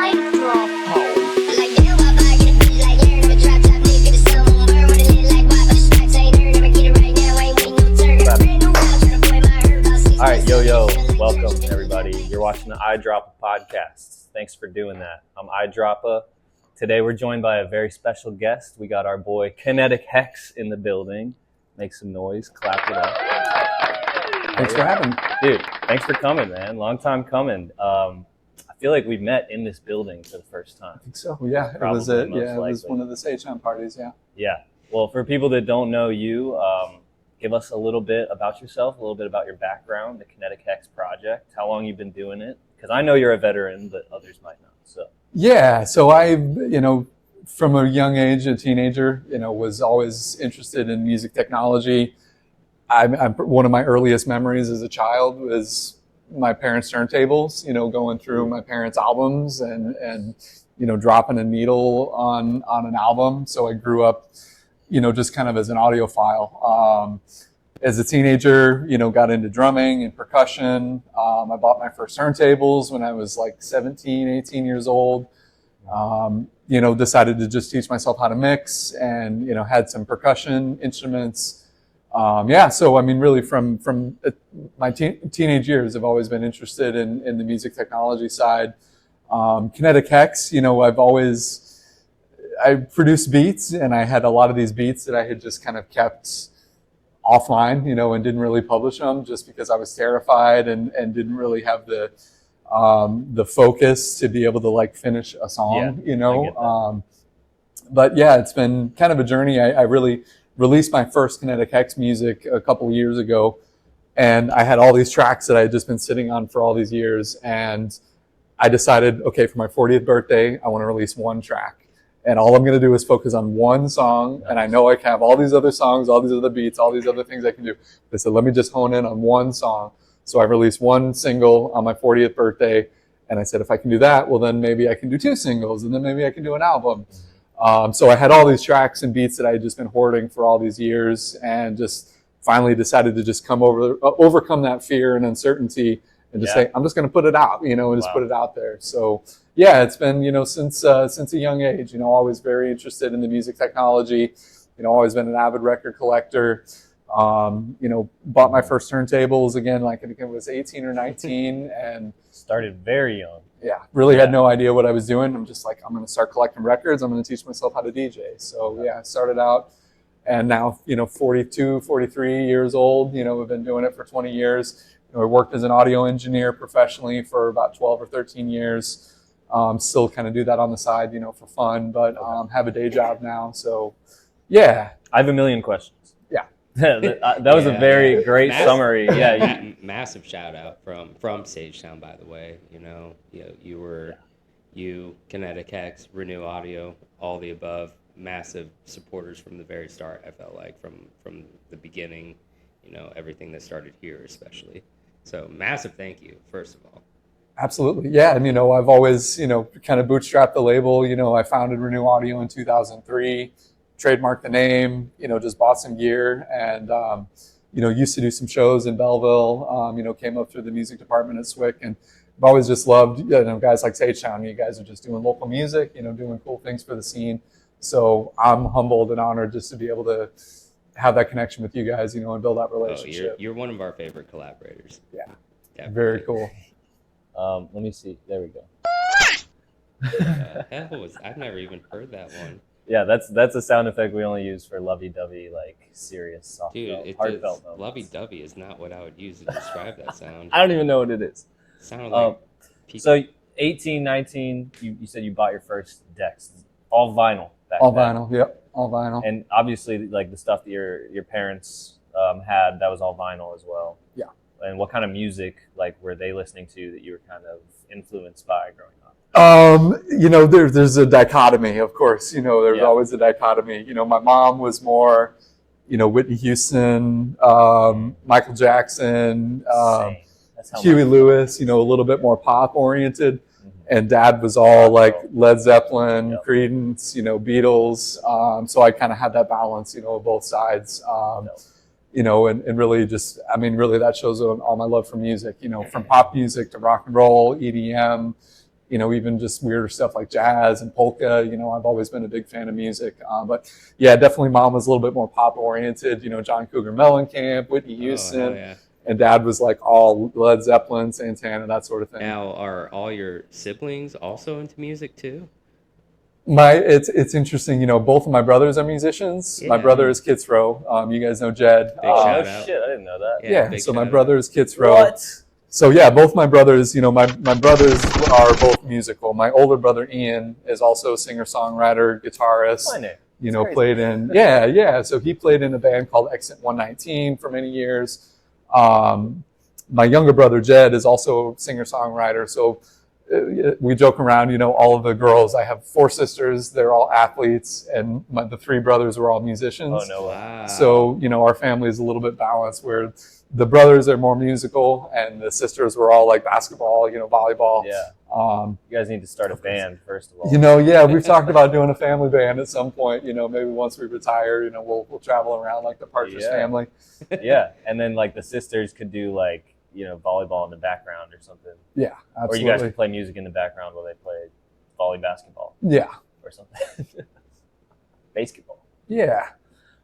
iDROPPA. All right, yo, welcome everybody. You're watching the iDROPPA podcast. Thanks for doing that. I'm iDROPPA. Today we're joined by a very special guest. We got our boy KineticHex in the building. Make some noise, clap it up. Thanks for having me. Dude, thanks for coming, man. Long time coming. I feel like we met in this building for the first time. I think so. Yeah, Probably, it was one of the Sage Town parties. Yeah. Yeah. Well, for people that don't know you, give us a little bit about yourself, a little bit about your background, the KineticHex project, how long you've been doing it. Because I know you're a veteran, but others might not. So. Yeah. So I, from a young age, a teenager, was always interested in music technology. I'm one of my earliest memories as a child was my parents' turntables, going through my parents' albums and dropping a needle on an album. So I grew up, just kind of as an audiophile. As a teenager, got into drumming and percussion. I bought my first turntables when I was like 17, 18 years old. Decided to just teach myself how to mix and, had some percussion instruments. So I mean, really from my teenage years, I've always been interested in the music technology side. KineticHex, I produced beats, and I had a lot of these beats that I had just kind of kept offline, and didn't really publish them just because I was terrified and didn't really have the focus to be able to like finish a song, But yeah, it's been kind of a journey. I really released my first KineticHex music a couple of years ago, and I had all these tracks that I had just been sitting on for all these years, and I decided, okay, for my 40th birthday, I want to release one track, and all I'm going to do is focus on one song, and I know I can have all these other songs, all these other beats, all these other things I can do. But I said, let me just hone in on one song. So I released one single on my 40th birthday, and I said, if I can do that, well, then maybe I can do two singles, and then maybe I can do an album. So I had all these tracks and beats that I had just been hoarding for all these years, and just finally decided to just overcome that fear and uncertainty and just say, I'm just going to put it out, and just put it out there. So yeah, it's been, since a young age, always very interested in the music technology, always been an avid record collector. Bought my first turntables again, like I think it was 18 or 19, and Started very young. Yeah, really had no idea what I was doing. I'm just like, I'm going to start collecting records. I'm going to teach myself how to DJ. So yeah, I started out, and now, 42, 43 years old, we've been doing it for 20 years. I worked as an audio engineer professionally for about 12 or 13 years. Still kind of do that on the side, for fun, but have a day job now. So yeah. I have a million questions. Yeah. that was a very great summary. Yeah. Massive shout out from Sage Town, by the way. You, KineticHex, Renew Audio, all the above, massive supporters from the very start. I felt like from the beginning, everything that started here, especially. So massive thank you, first of all. Absolutely, yeah. And I've always kind of bootstrapped the label. I founded Renew Audio in 2003. Trademarked the name, just bought some gear, and used to do some shows in Belleville. Came up through the music department at SWIC, and I've always just loved guys like Sage Town. You guys are just doing local music, doing cool things for the scene. So I'm humbled and honored just to be able to have that connection with you guys, and build that relationship. You're one of our favorite collaborators. Yeah, definitely. Very cool. Let me see. There we go. I've never even heard that one. Yeah, that's a sound effect we only use for lovey-dovey, like serious, soft, heartfelt moments. Lovey-dovey is not what I would use to describe that sound. I don't even know what it is. Sounded like so 18, 19, you said you bought your first decks, all vinyl back all then. Vinyl, yep, all vinyl. And obviously, like the stuff that your parents had, that was all vinyl as well. Yeah. And what kind of music were they listening to that you were kind of influenced by growing up? There's a dichotomy, of course. There's always a dichotomy. My mom was more, Whitney Houston, Michael Jackson, Huey Lewis, a little bit more pop oriented. Mm-hmm. And Dad was all like Led Zeppelin, Creedence, Beatles. So I kind of had that balance, of both sides. And really just, really that shows all my love for music, from pop music to rock and roll, EDM, even just weirder stuff like jazz and polka. I've always been a big fan of music. But yeah, definitely mom was a little bit more pop oriented, John Cougar Mellencamp, Whitney Houston. Oh, hell yeah. And dad was like all Led Zeppelin, Santana, that sort of thing. Now, are all your siblings also into music too? It's interesting, both of my brothers are musicians. Yeah. My brother is Kits Row. You guys know Jed. Big shout Oh out. shit, I didn't know that. Yeah, big so my shout out. brother is Kits Row. What? So yeah, both my brothers, my brothers are both musical. My older brother Ian is also a singer-songwriter, guitarist. My name. Played in yeah. So he played in a band called Exit 119 for many years. My younger brother Jed is also a singer-songwriter. So we joke around, all of the girls. I have 4 sisters; they're all athletes, and the 3 brothers were all musicians. Oh no! Wow. So our family is a little bit balanced, where the brothers are more musical, and the sisters were all like basketball, volleyball. Yeah. You guys need to start a band first of all. Yeah, we've talked about doing a family band at some point. Maybe once we retire, we'll travel around like the Partridge Family. Yeah, and then like the sisters could do like volleyball in the background or something. Yeah, absolutely. Or you guys could play music in the background while they play volley basketball. Yeah. Or something. Basketball. Yeah.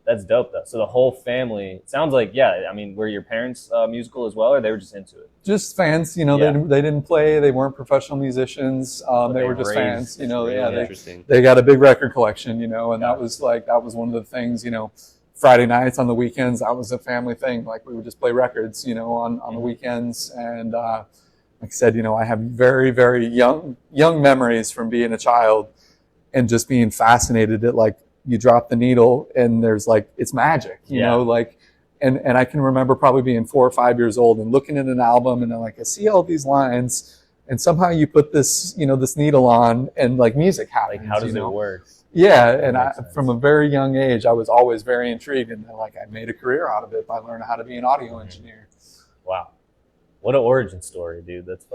That's dope though. So the whole family, it sounds like, were your parents musical as well, or they were just into it? Just fans, they didn't play, they weren't professional musicians, they were just fans, Interesting. they got a big record collection, and that was one of the things, Friday nights, on the weekends, that was a family thing. Like we would just play records, on the weekends. And like I said, I have very, very young memories from being a child and just being fascinated at like you drop the needle and there's like it's magic, you know, like and I can remember probably being 4 or 5 years old and looking at an album and I'm like, I see all these lines and somehow you put this, this needle on and like music happens. Like how does it work? Yeah, and from a very young age, I was always very intrigued, and like I made a career out of it by learning how to be an audio engineer. Wow, what an origin story, dude! That's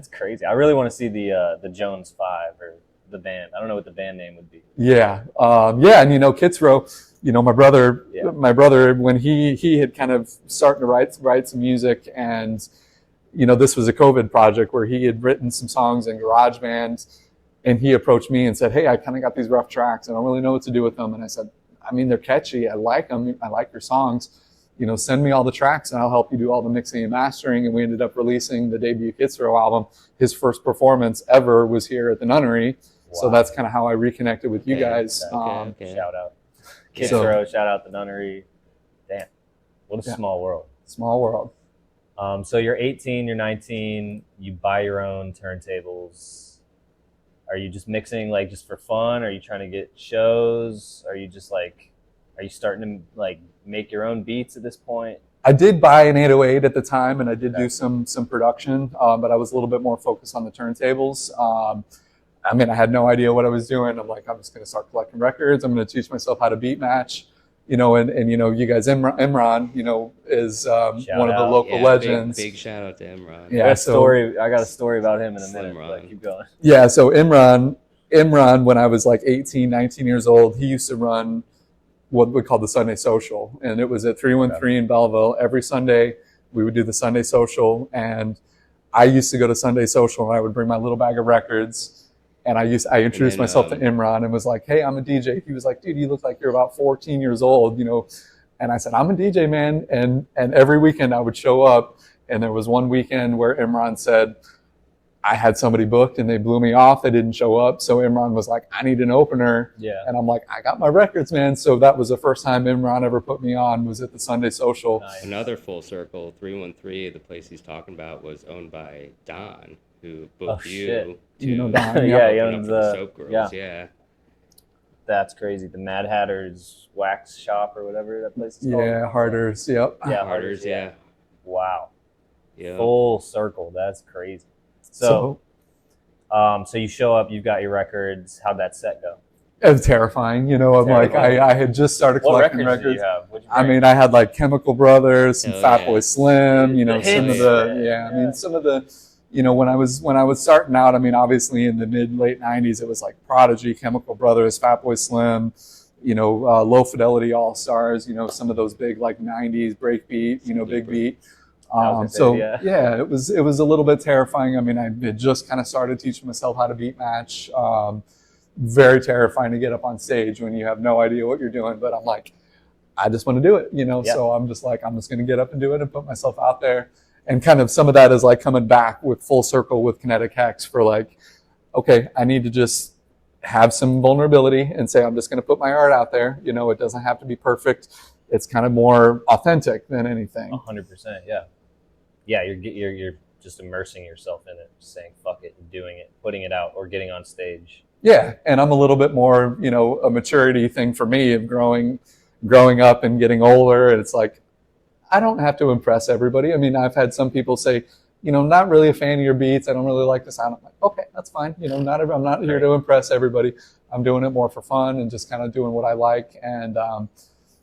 crazy. I really want to see the Jones 5 or the band. I don't know what the band name would be. Yeah, and Kits Row, my brother, when he had kind of started to write some music, and this was a COVID project where he had written some songs in GarageBand. And he approached me and said, hey, I kind of got these rough tracks. I don't really know what to do with them. And I said, they're catchy. I like them. I like your songs. Send me all the tracks and I'll help you do all the mixing and mastering. And we ended up releasing the debut Kits Row album. His first performance ever was here at the Nunnery. Wow. So that's kind of how I reconnected with you guys. Okay. Shout out. Kits Row, shout out the Nunnery. Damn, what a small world. Small world. So you're 18, you're 19, you buy your own turntables. Are you just mixing like just for fun? Are you trying to get shows? Are you starting to like make your own beats at this point? I did buy an 808 at the time and I did do some production, but I was a little bit more focused on the turntables. I had no idea what I was doing. I'm like, I'm just going to start collecting records. I'm going to teach myself how to beat match. And you guys, Imran, is one of the local legends. Big shout out to Imran. Yeah, I got a story about him in a minute. But keep going. Yeah, so Imran, when I was like 18, 19 years old, he used to run what we call the Sunday Social, and it was at 313 in Belleville. Every Sunday, we would do the Sunday Social, and I used to go to Sunday Social, and I would bring my little bag of records. And I introduced myself to Imran and was like, hey, I'm a DJ. He was like, dude, you look like you're about 14 years old, And I said, I'm a DJ, man. And every weekend I would show up. And there was one weekend where Imran said, I had somebody booked and they blew me off. They didn't show up. So Imran was like, I need an opener. Yeah. And I'm like, I got my records, man. So that was the first time Imran ever put me on, was at the Sunday Social. Nice. Another full circle, 313, the place he's talking about, was owned by Don, who booked you. Don, the Soap Girls. Yeah. That's crazy. The Mad Hatter's wax shop or whatever that place is called. Yeah, Harders. Yep. Yeah, Harders. Yeah. Wow. Yeah. Full circle. That's crazy. So you show up. You've got your records. How'd that set go? It was terrifying. I'm like, I had just started collecting records. Did you have? I had like Chemical Brothers, some Fatboy Slim. Some of the. When I was starting out, obviously in the late 90s, it was like Prodigy, Chemical Brothers, Fatboy Slim, Low Fidelity All Stars, some of those big like 90s breakbeat, big beat. So yeah, it was a little bit terrifying. I mean, I had just kind of started teaching myself how to beat match. Very terrifying to get up on stage when you have no idea what you're doing. But I'm like, I just want to do it, you know. Yeah. So I'm just like, I'm just going to get up and do it and put myself out there. And kind of some of that is like coming back with full circle with KineticHex for like, okay, I need to just have some vulnerability and say, I'm just going to put my art out there. You know, it doesn't have to be perfect. It's kind of more authentic than anything. 100%. Yeah. Yeah. You're just immersing yourself in it, saying, fuck it, and doing it, putting it out, or getting on stage. Yeah. And I'm a little bit more, you know, a maturity thing for me of growing up and getting older. And it's like, I don't have to impress everybody. I mean, I've had some people say, you know, not really a fan of your beats. I don't really like the sound. I'm like, okay, that's fine. You know, I'm not here to impress everybody. I'm doing it more for fun and just kind of doing what I like and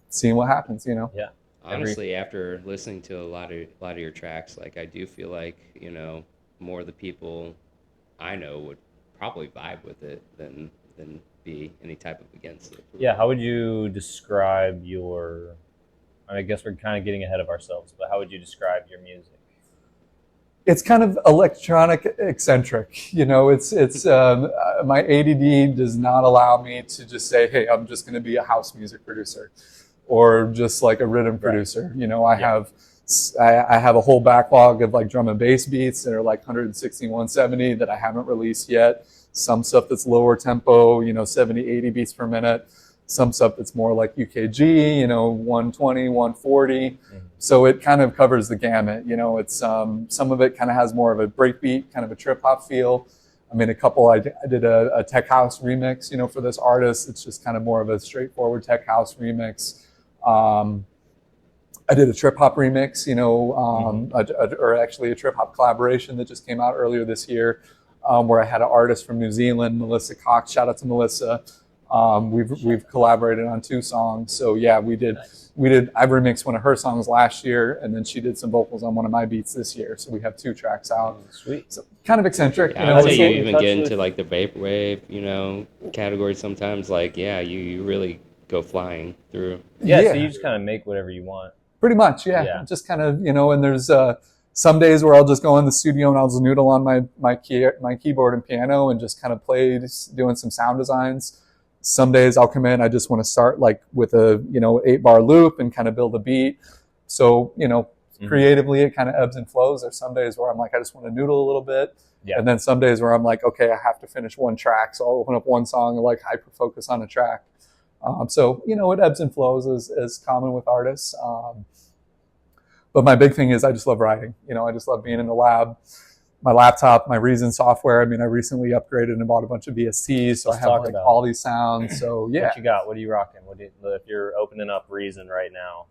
seeing what happens, you know? Yeah. Honestly, after listening to a lot of your tracks, like I do feel like, you know, more of the people I know would probably vibe with it than be any type of against it. Yeah. How would you describe your, I guess we're kind of getting ahead of ourselves, but how would you describe your music? It's kind of electronic eccentric, you know. It's my ADD does not allow me to just say, hey, I'm just going to be a house music producer or just like a rhythm producer. You know, I have a whole backlog of like drum and bass beats that are like 160, 170 that I haven't released yet. Some stuff that's lower tempo, you know, 70, 80 beats per minute. Some stuff that's more like UKG, you know, 120, 140. Mm-hmm. So it kind of covers the gamut. You know, it's some of it kind of has more of a breakbeat, kind of a trip hop feel. I mean, I did a tech house remix, you know, for this artist. It's just kind of more of a straightforward tech house remix. I did a trip hop remix, you know, or actually a trip hop collaboration that just came out earlier this year, where I had an artist from New Zealand, Melissa Cox. Shout out to Melissa. We've collaborated on 2 songs. So yeah, I remixed one of her songs last year, and then she did some vocals on one of my beats this year. So we have 2 tracks out. Sweet. So kind of eccentric. Yeah, I would say you even get into like the vaporwave, you know, category sometimes. Like, yeah, you really go flying through. Yeah. So you just kind of make whatever you want. Pretty much, yeah. Just kind of, you know, and there's some days where I'll just go in the studio and I'll just noodle on my keyboard and piano and just kind of play, just doing some sound designs. Some days I'll come in, I just want to start like with a, you know, 8-bar loop and kind of build a beat. So, you know, creatively it kind of ebbs and flows. There's some days where I'm like, I just want to noodle a little bit. Yeah. And then some days where I'm like, okay, I have to finish one track. So I'll open up one song and like hyper focus on a track. So, you know, it ebbs and flows as common with artists. But my big thing is I just love writing. You know, I just love being in the lab. My laptop, my Reason software. I mean, I recently upgraded and bought a bunch of VSTs, so I have like all these sounds. So yeah. What you got? What are you rocking? If you're opening up Reason right now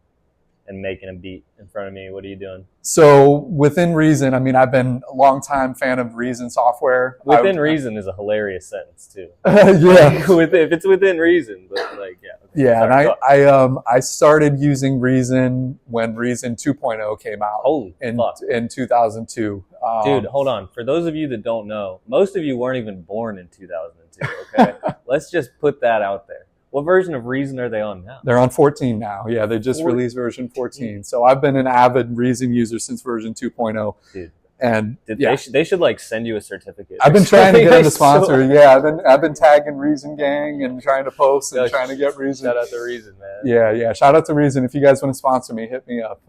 and making a beat in front of me, what are you doing? So within Reason, I mean, I've been a long time fan of Reason software. Within Reason is a hilarious sentence too. Yeah. If it's within Reason, but like, yeah. Okay. Yeah, and I started using Reason when Reason 2.0 came out. Holy fuck. In 2002. Dude, hold on. For those of you that don't know, most of you weren't even born in 2002, okay? Let's just put that out there. What version of Reason are they on now? They're on 14 now. Yeah, they just released version 14. So I've been an avid Reason user since version 2.0. Dude. And they should like send you a certificate. I've been trying to get them to sponsor. Yeah, I've been tagging Reason Gang and trying to post and trying to get Reason. Shout out to Reason, man. Yeah. Shout out to Reason. If you guys want to sponsor me, hit me up.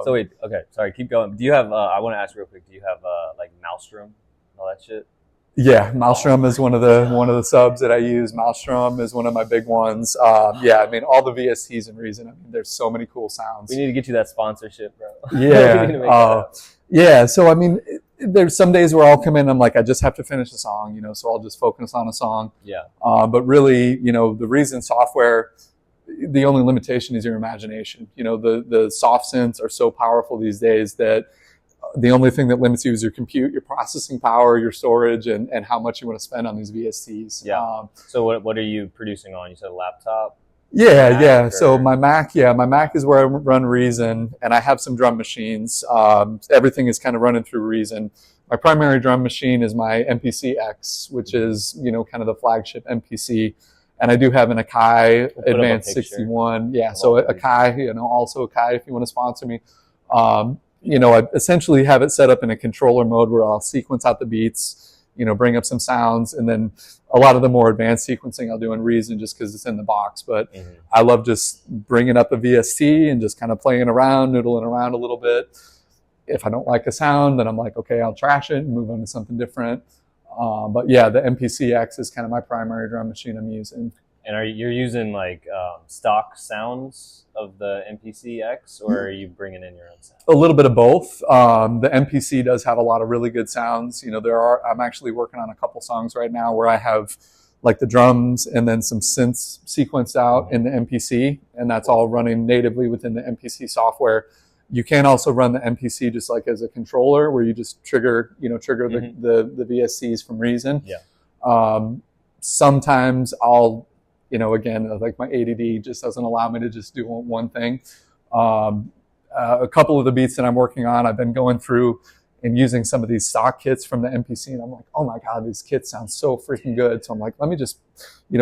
So wait, okay, sorry, keep going. Do you have? I want to ask real quick. Do you have like Maelstrom, all that shit? Yeah, Maelstrom is one of the subs that I use. Maelstrom is one of my big ones. Yeah, I mean all the VSTs in Reason. I mean, there's so many cool sounds. We need to get you that sponsorship, bro. Yeah. Yeah, so I mean, there's some days where I'll come in, I'm like, I just have to finish a song, you know, so I'll just focus on a song. Yeah. But really, you know, the Reason software, the only limitation is your imagination. You know, the soft synths are so powerful these days that the only thing that limits you is your compute, your processing power, your storage, and how much you want to spend on these VSTs. Yeah. So what are you producing on? You said a laptop? Yeah. So my Mac is where I run Reason, and I have some drum machines. Everything is kind of running through Reason. My primary drum machine is my MPC-X, which is, you know, kind of the flagship MPC. And I do have an Akai Advanced 61. Yeah, so Akai, you know, also Akai if you want to sponsor me. I essentially have it set up in a controller mode where I'll sequence out the beats, bring up some sounds, and then a lot of the more advanced sequencing I'll do in Reason just because it's in the box. But I love just bringing up a VST and just kind of playing around, noodling around a little bit. If I don't like a sound, then I'm like, okay, I'll trash it and move on to something different. But yeah, the MPC-X is kind of my primary drum machine I'm using. And you're using like stock sounds of the MPC-X, or are you bringing in your own sound? A little bit of both. The MPC does have a lot of really good sounds. I'm actually working on a couple songs right now where I have like the drums and then some synths sequenced out in the MPC, and that's all running natively within the MPC software. You can also run the MPC just like as a controller where you just trigger the VSCs from Reason. Yeah. Sometimes I'll, again, like my ADD just doesn't allow me to just do one thing. A couple of the beats that I'm working on, I've been going through and using some of these stock kits from the MPC, and I'm like, oh my God, these kits sound so freaking good. So I'm like, let me just,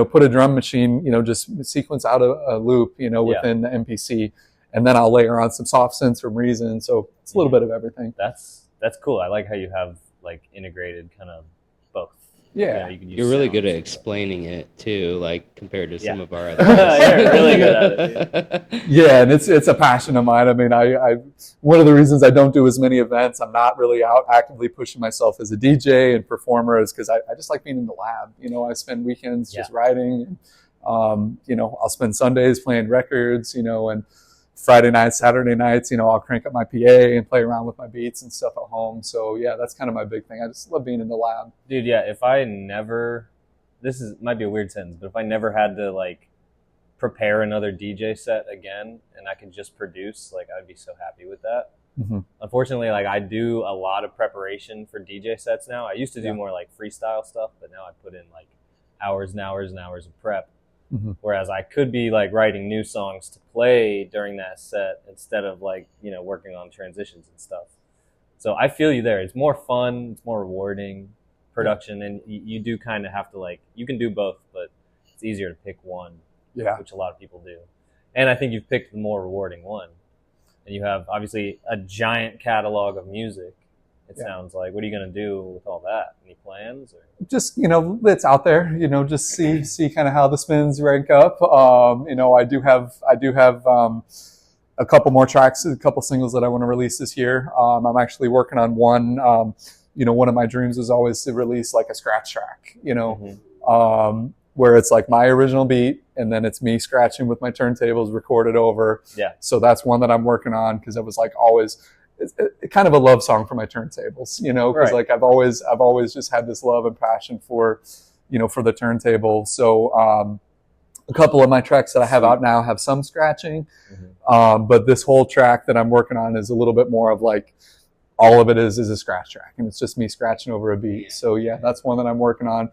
put a drum machine, just sequence out a loop, within the MPC, and then I'll layer on some soft synths from Reason. So it's a little bit of everything. That's cool. I like how you have like integrated kind of both. Yeah. You can use You're really good at sounds. explaining it too, like compared to some of our other. You're really good at it, dude. Yeah, and it's a passion of mine. I mean, I one of the reasons I don't do as many events, I'm not really out actively pushing myself as a DJ and performer, is because I just like being in the lab. I spend weekends just writing. I'll spend Sundays playing records, and Friday nights, Saturday nights, I'll crank up my PA and play around with my beats and stuff at home. So yeah, that's kind of my big thing. I just love being in the lab. Dude, yeah, if I never, might be a weird sentence, but if I never had to like prepare another DJ set again and I could just produce, like I'd be so happy with that. Unfortunately, like I do a lot of preparation for DJ sets now. I used to do more like freestyle stuff, but now I put in like hours and hours and hours of prep. Whereas I could be like writing new songs to play during that set instead of like, working on transitions and stuff. So I feel you there. It's more fun. It's more rewarding production. And you do kind of have to like, you can do both, but it's easier to pick one, which a lot of people do. And I think you've picked the more rewarding one. And you have obviously a giant catalog of music. It sounds like. What are you going to do with all that? Any plans? Or? Just, it's out there, just see kind of how the spins rank up. I do have a couple more tracks, a couple singles that I want to release this year. I'm actually working on one. One of my dreams is always to release like a scratch track, where it's like my original beat and then it's me scratching with my turntables recorded over. Yeah. So that's one that I'm working on because it was like always. It's kind of a love song for my turntables, because like I've always just had this love and passion for, for the turntable. So a couple of my tracks that I have out now have some scratching, but this whole track that I'm working on is a little bit more of like all of it is a scratch track, and it's just me scratching over a beat. So yeah, that's one that I'm working on.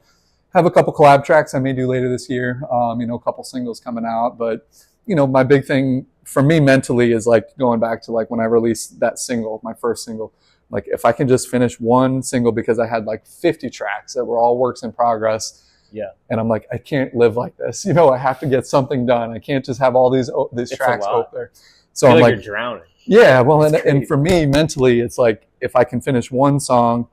Have a couple collab tracks I may do later this year. A couple singles coming out, but my big thing for me mentally is like going back to like when I released that single, my first single, like if I can just finish one single, because I had like 50 tracks that were all works in progress. Yeah. And I'm like, I can't live like this. I have to get something done. I can't just have all these tracks out there. So I feel I'm like you're drowning. Yeah. Well, and for me mentally, it's like, if I can finish one song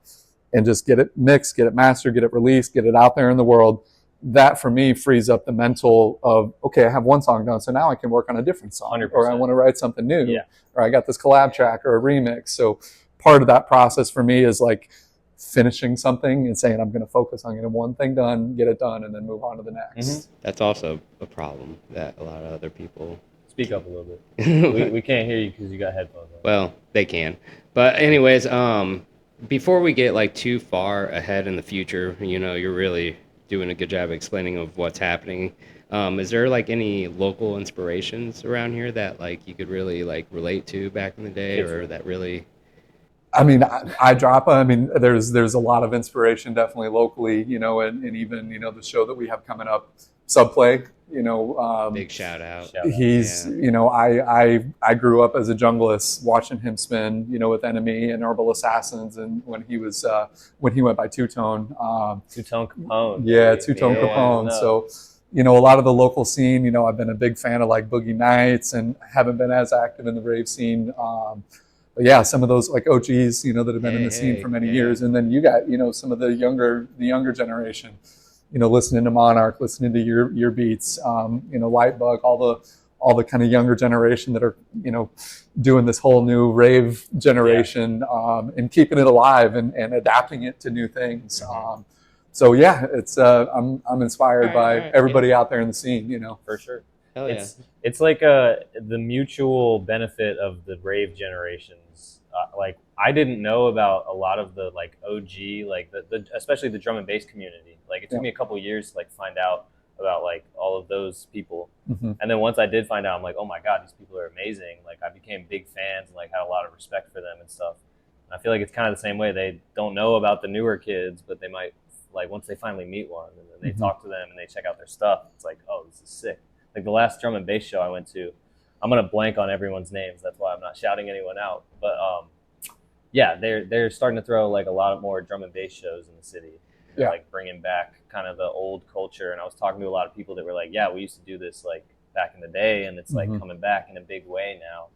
and just get it mixed, get it mastered, get it released, get it out there in the world, that for me frees up the mental of, okay, I have one song done, so now I can work on a different song, 100%. Or I want to write something new, or I got this collab track or a remix. So part of that process for me is like finishing something and saying, I'm going to focus on getting one thing done, get it done, and then move on to the next. That's also a problem that a lot of other people... Speak up a little bit. we can't hear you because you got headphones on. Well, they can. But anyways, before we get like too far ahead in the future, you're really doing a good job explaining of what's happening. Is there like any local inspirations around here that like you could really like relate to back in the day, or that really? I mean, iDROPPA. I mean, there's a lot of inspiration definitely locally, and even the show that we have coming up, Subplay. Big shout out. He's I grew up as a junglist watching him spin, with Enemy and Herbal Assassins, and when he went by Two Tone. Two Tone Capone. Yeah, Two Tone Capone. So, a lot of the local scene, I've been a big fan of like Boogie Nights and haven't been as active in the rave scene. yeah, some of those like OGs, you know, that have been in the scene for many yeah. years. And then you got, you know, some of the younger generation, you know, listening to Monarch, listening to your beats, you know, Lightbug, all the kind of younger generation that are, you know, doing this whole new rave generation, and keeping it alive and adapting it to new things. So yeah, it's I'm inspired by everybody out there in the scene, you know. For sure. Hell yeah. It's like the mutual benefit of the rave generations. Like I didn't know about a lot of the like OG, like the especially the drum and bass community. Like it took me a couple years to like find out about like all of those people. And then once I did find out, I'm like, oh my God, these people are amazing. Like I became big fans and like had a lot of respect for them and stuff. And I feel like it's kind of the same way. They don't know about the newer kids, but they might, like once they finally meet one and then they talk to them and they check out their stuff, it's like, oh, this is sick. Like the last drum and bass show I went to, I'm gonna blank on everyone's names. That's why I'm not shouting anyone out. But yeah, they're starting to throw like a lot more drum and bass shows in the city. Yeah. Like bringing back kind of the old culture. And I was talking to a lot of people that were like, yeah, we used to do this like back in the day, and it's like coming back in a big way now.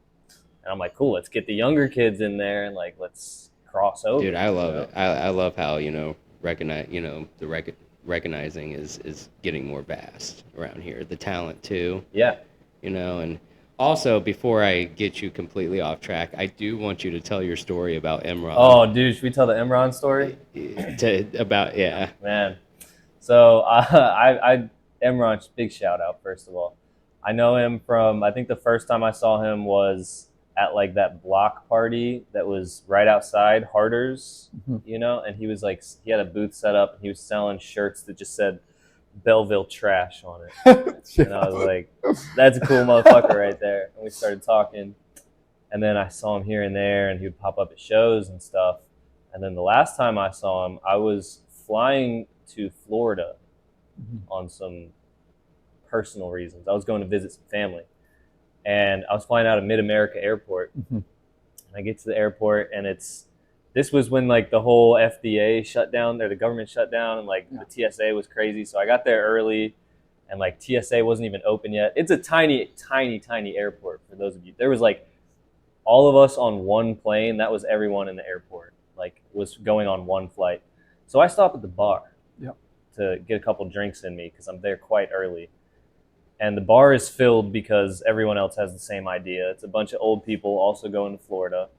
And I'm like, cool, let's get the younger kids in there and like let's cross over. Dude, I love it. I love how, you know, recognizing is getting more vast around here. The talent too. Yeah. You know, and also before I get you completely off track, I do want you to tell your story about Imran. Oh, dude, should we tell the Imran story? Man. So Imran, big shout out first of all. I know him from, I think the first time I saw him was at like that block party that was right outside Harder's, you know, and he was like, he had a booth set up and he was selling shirts that just said Belleville Trash on it. And I was like, that's a cool motherfucker right there. And we started talking, and then I saw him here and there, and he would pop up at shows and stuff. And then the last time I saw him, I was flying to Florida on some personal reasons. I was going to visit some family, and I was flying out of Mid-America Airport. And I get to the airport, and this was when like the whole FDA shut down, or the government shut down, and like the TSA was crazy. So I got there early, and like TSA wasn't even open yet. It's a tiny airport for those of you. There was like all of us on one plane. That was everyone in the airport, like was going on one flight. So I stopped at the bar to get a couple drinks in me because I'm there quite early. And the bar is filled because everyone else has the same idea. It's a bunch of old people also going to Florida.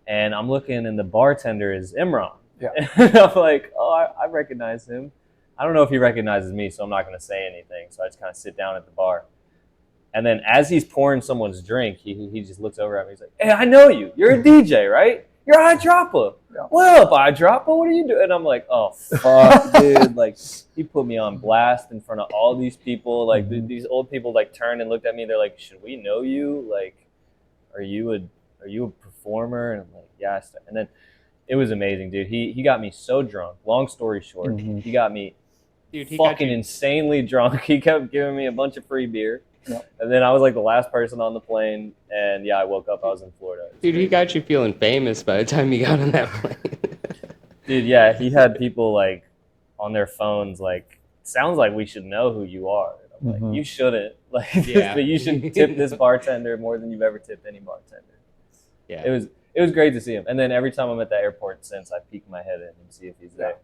And I'm looking, and the bartender is Imran. And I'm like, oh, I recognize him. I don't know if he recognizes me, so I'm not going to say anything. So I just kind of sit down at the bar. And then as he's pouring someone's drink, he just looks over at me. He's like, hey, I know you. You're a DJ, right? You're iDROPPA. What up, iDROPPA? What are you doing? And I'm like, oh, fuck, dude. Like, he put me on blast in front of all these people. Like, these old people, like, turned and looked at me. They're like, should we know you? Like, are you a performer? And I'm like, yes. And then it was amazing, dude. He got me so drunk. Long story short, he got me insanely drunk. He kept giving me a bunch of free beer. And then I was like the last person on the plane, and I woke up, I was in Florida. Dude, he got you feeling famous by the time you got on that plane. Dude, yeah, he had people like on their phones like, sounds like we should know who you are. And I'm like, you shouldn't. Like, but you should tip this bartender more than you've ever tipped any bartender. Yeah. It was great to see him. And then every time I'm at the airport since, I peek my head in and see if he's there.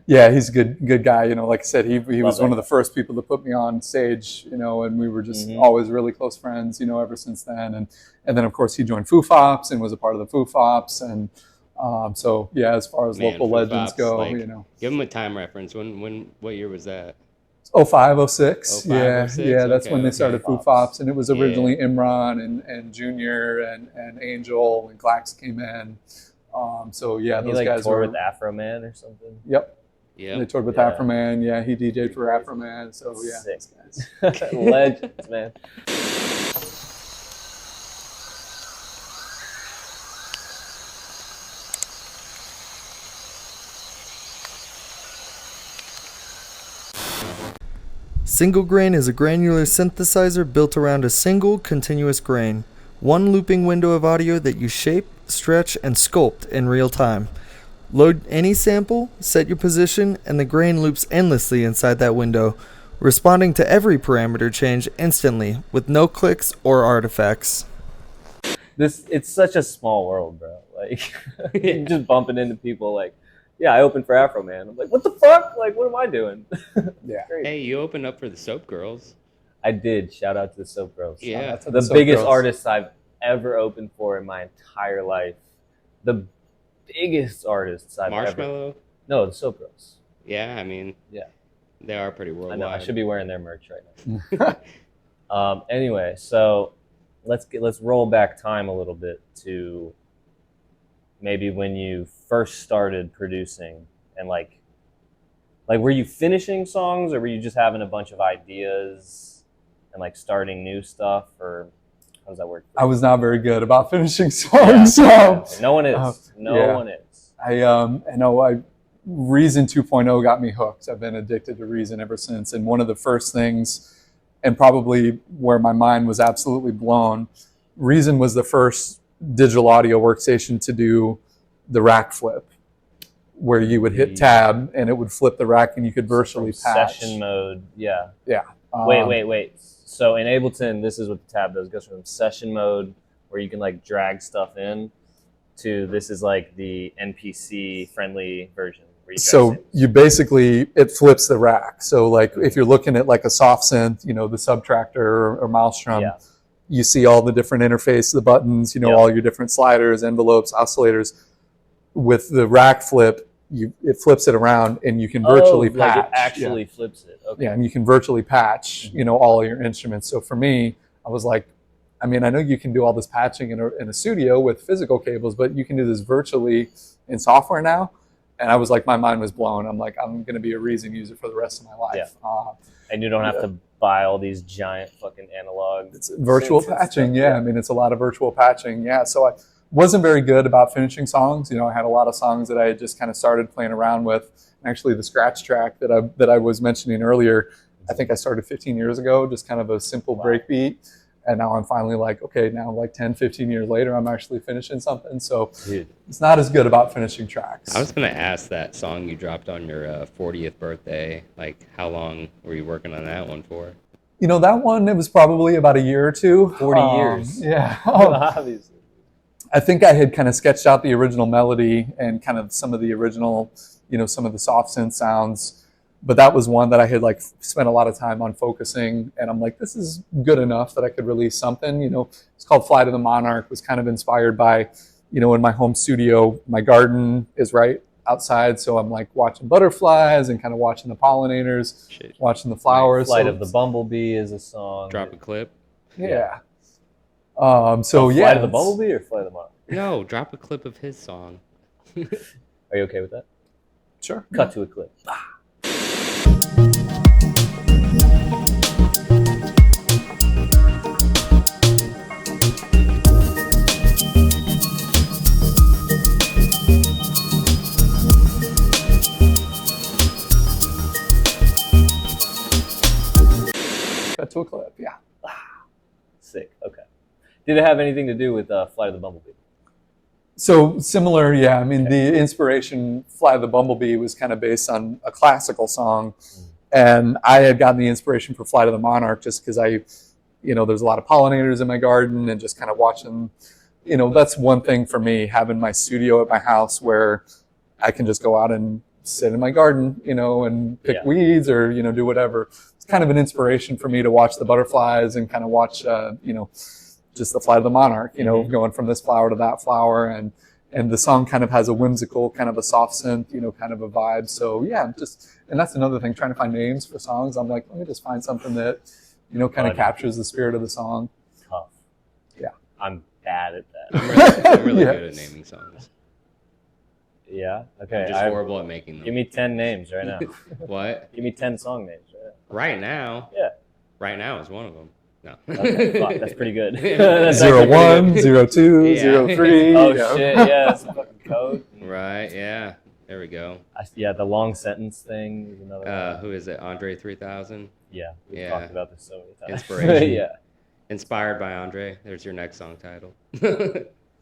Yeah, he's a good guy. You know, like I said, he was one of the first people to put me on stage, you know, and we were just always really close friends, you know, ever since then. And then, of course, he joined Foo Fops and was a part of the Foo Fops. And so, yeah, as far as local legends go, like, you know. Give him a time reference. What year was that? 05, 06. Yeah, that's when they started Foo Fops. And it was originally Imran and Junior and Angel, and Glax came in. So yeah, those guys toured with Afro Man or something. Yep. They toured with Afro Man. Yeah, he DJ'd for Afro Man. So yeah, sick guys. Legends, man. Single grain is a granular synthesizer built around a single continuous grain. One looping window of audio that you shape, stretch, and sculpt in real time. Load any sample, set your position, and the grain loops endlessly inside that window, responding to every parameter change instantly with no clicks or artifacts. it's such a small world, bro. Like, just bumping into people like, yeah, I opened for Afro Man. I'm like, what the fuck? Like, what am I doing? Yeah. Great. Hey, you opened up for the Soap Girls. I did. Shout out to the Soap Girls. Yeah. to The Soap biggest Girls. artists I've ever opened for in my entire life. The biggest artists I've ever. Marshmallow. No, the Soap Girls. Yeah, I mean, Yeah. they are pretty I worldwide. know. I should be wearing their merch right now. Anyway, so let's roll back time a little bit to maybe when you first started producing, and like were you finishing songs, or were you just having a bunch of ideas and like starting new stuff, or how does that work? I was not very good about finishing songs. So No one is. No one is. I know Reason 2.0 got me hooked. I've been addicted to Reason ever since. And one of the first things, and probably where my mind was absolutely blown, Reason was the first digital audio workstation to do the rack flip, where you would hit tab and it would flip the rack and you could virtually patch. Session mode. Yeah. Yeah. Wait. So in Ableton, this is what the tab does. It goes from session mode, where you can like drag stuff in, to this is like the NPC friendly version. So you basically, it flips the rack. So like if you're looking at like a soft synth, the Subtractor or Maelstrom, you see all the different interface, the buttons, all your different sliders, envelopes, oscillators. With the rack flip, it flips it around and you can virtually patch. Like it actually flips it. Okay. Yeah, and you can virtually patch, all of your instruments. So for me, I was like, I know you can do all this patching in a studio with physical cables, but you can do this virtually in software now. And I was like, my mind was blown. I'm like, I'm going to be a Reason user for the rest of my life. Yeah. And you don't have to buy all these giant fucking analog. It's virtual patching. Yeah. It's a lot of virtual patching. Yeah. So I wasn't very good about finishing songs. I had a lot of songs that I had just kind of started playing around with. Actually, the scratch track that I was mentioning earlier, I think I started 15 years ago, just kind of a simple breakbeat. And now I'm finally like, okay, now like 10, 15 years later, I'm actually finishing something. So it's not as good about finishing tracks. I was going to ask, that song you dropped on your 40th birthday, like how long were you working on that one for? That one, it was probably about a year or two. 40 years. Yeah. Obviously. I think I had kind of sketched out the original melody and kind of some of the original, some of the soft synth sounds. But that was one that I had like spent a lot of time on focusing, and I'm like, this is good enough that I could release something. It's called Fly to the Monarch. Was kind of inspired by, in my home studio, my garden is right outside, so I'm like watching butterflies and kind of watching the pollinators, watching the flowers. Flight of the Bumblebee is a song. Drop a clip. Yeah. Flight of the Bumblebee or Flight of the Monarch? No, drop a clip of his song. Are you okay with that? Sure. Cut to a clip. Cut to a clip, yeah. Sick, okay. Did it have anything to do with Flight of the Bumblebee? So similar, yeah. The inspiration, Fly the Bumblebee, was kind of based on a classical song. And I had gotten the inspiration for Flight of the Monarch just because there's a lot of pollinators in my garden and just kind of watching, that's one thing for me, having my studio at my house where I can just go out and sit in my garden, and pick weeds or, do whatever. It's kind of an inspiration for me to watch the butterflies and kind of watch, just the Flight of the Monarch, going from this flower to that flower. And the song kind of has a whimsical, kind of a soft synth, kind of a vibe. So yeah, and that's another thing, trying to find names for songs. I'm like, let me just find something that, kind of captures the spirit of the song. Tough. Yeah. I'm bad at that. I'm really good at naming songs. Yeah? Okay. I'm just horrible at making them. Give me 10 names right now. What? Give me 10 song names right now. Right now? Yeah. Right now is one of them. No. Okay, fuck, that's pretty good. That's 01, 02, Yeah. 03. Oh shit, yeah, that's a fucking code. Right, yeah. There we go. The long sentence thing is another one. Who is it? Andre 3000? Yeah, we've Yeah. talked about this so many times. Inspiration. Yeah. Inspired by Andre. There's your next song title.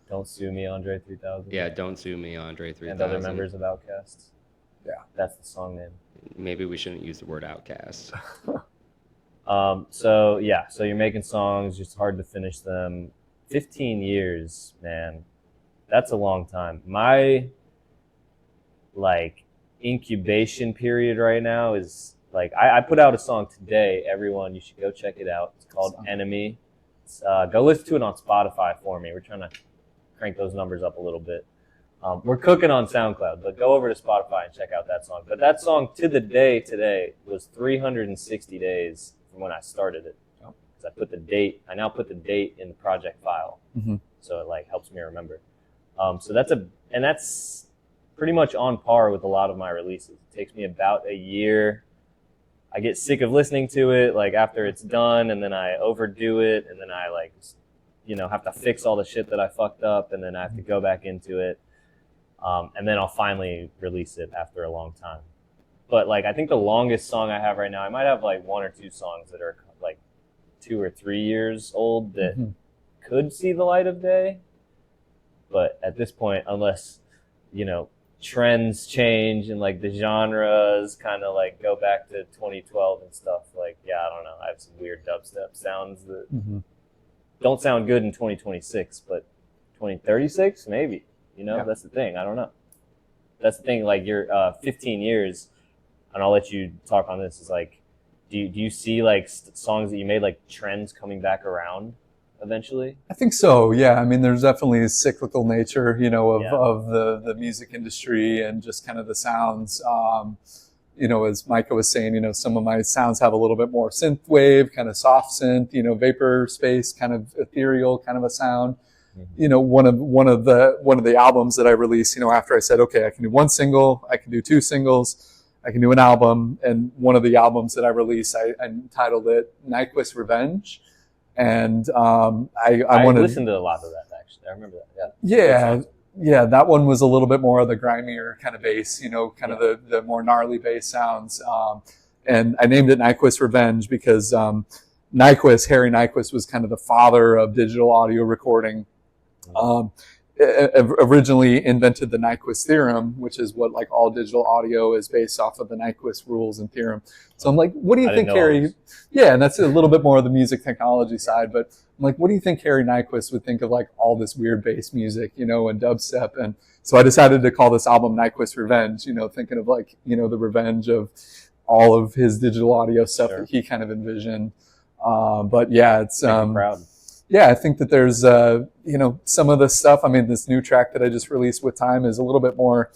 Don't Sue Me, Andre 3000. Yeah, Don't Sue Me, Andre 3000. And other members of Outkast. Yeah. That's the song name. Maybe we shouldn't use the word outcast. So you're making songs, it's hard to finish them. 15 years, man. That's a long time. My like incubation period right now is like I put out a song today. Everyone, you should go check it out. It's called Enemy. Go listen to it on Spotify for me. We're trying to crank those numbers up a little bit. We're cooking on SoundCloud, but go over to Spotify and check out that song. But that song to the day today was 360 days from when I started it. Because I put the date. I now put the date in the project file, so it like helps me remember. So that's pretty much on par with a lot of my releases. It takes me about a year. I get sick of listening to it like after it's done, and then I overdo it, and then I like, have to fix all the shit that I fucked up, and then I have to go back into it, and then I'll finally release it after a long time. But like I think the longest song I have right now, I might have like 1 or 2 songs that are like 2 or 3 years old that could see the light of day. But at this point, unless trends change and like the genres kind of like go back to 2012 and stuff, like I don't know, I have some weird dubstep sounds that don't sound good in 2026, but 2036 maybe, that's the thing. I don't know. That's the thing. Like you're 15 years, and I'll let you talk on this, is like, do you see like songs that you made like trends coming back around eventually? I think so, yeah. I mean, there's definitely a cyclical nature, of the music industry and just kind of the sounds. As Micah was saying, some of my sounds have a little bit more synth wave, kind of soft synth, vapor space, kind of ethereal kind of a sound. One of the albums that I released, after I said, okay, I can do 1 single, I can do 2 singles, I can do an album, and one of the albums that I released, I entitled it Nyquist Revenge. And I wanted, listened to a lot of that, actually. I remember that. Yeah, that one was a little bit more of the grimier kind of bass, kind of the more gnarly bass sounds. And I named it Nyquist Revenge because Harry Nyquist was kind of the father of digital audio recording. Originally invented the Nyquist theorem, which is what like all digital audio is based off of, the Nyquist rules and theorem. So I'm like, what do you think, Harry? Yeah, and that's a little bit more of the music technology side, but I'm like, what do you think Harry Nyquist would think of like all this weird bass music, and dubstep? And so I decided to call this album Nyquist Revenge, thinking of like, the revenge of all of his digital audio stuff that he kind of envisioned. But yeah, it's proud. Yeah, I think that there's, some of the stuff. I mean, this new track that I just released with Time is a little bit more,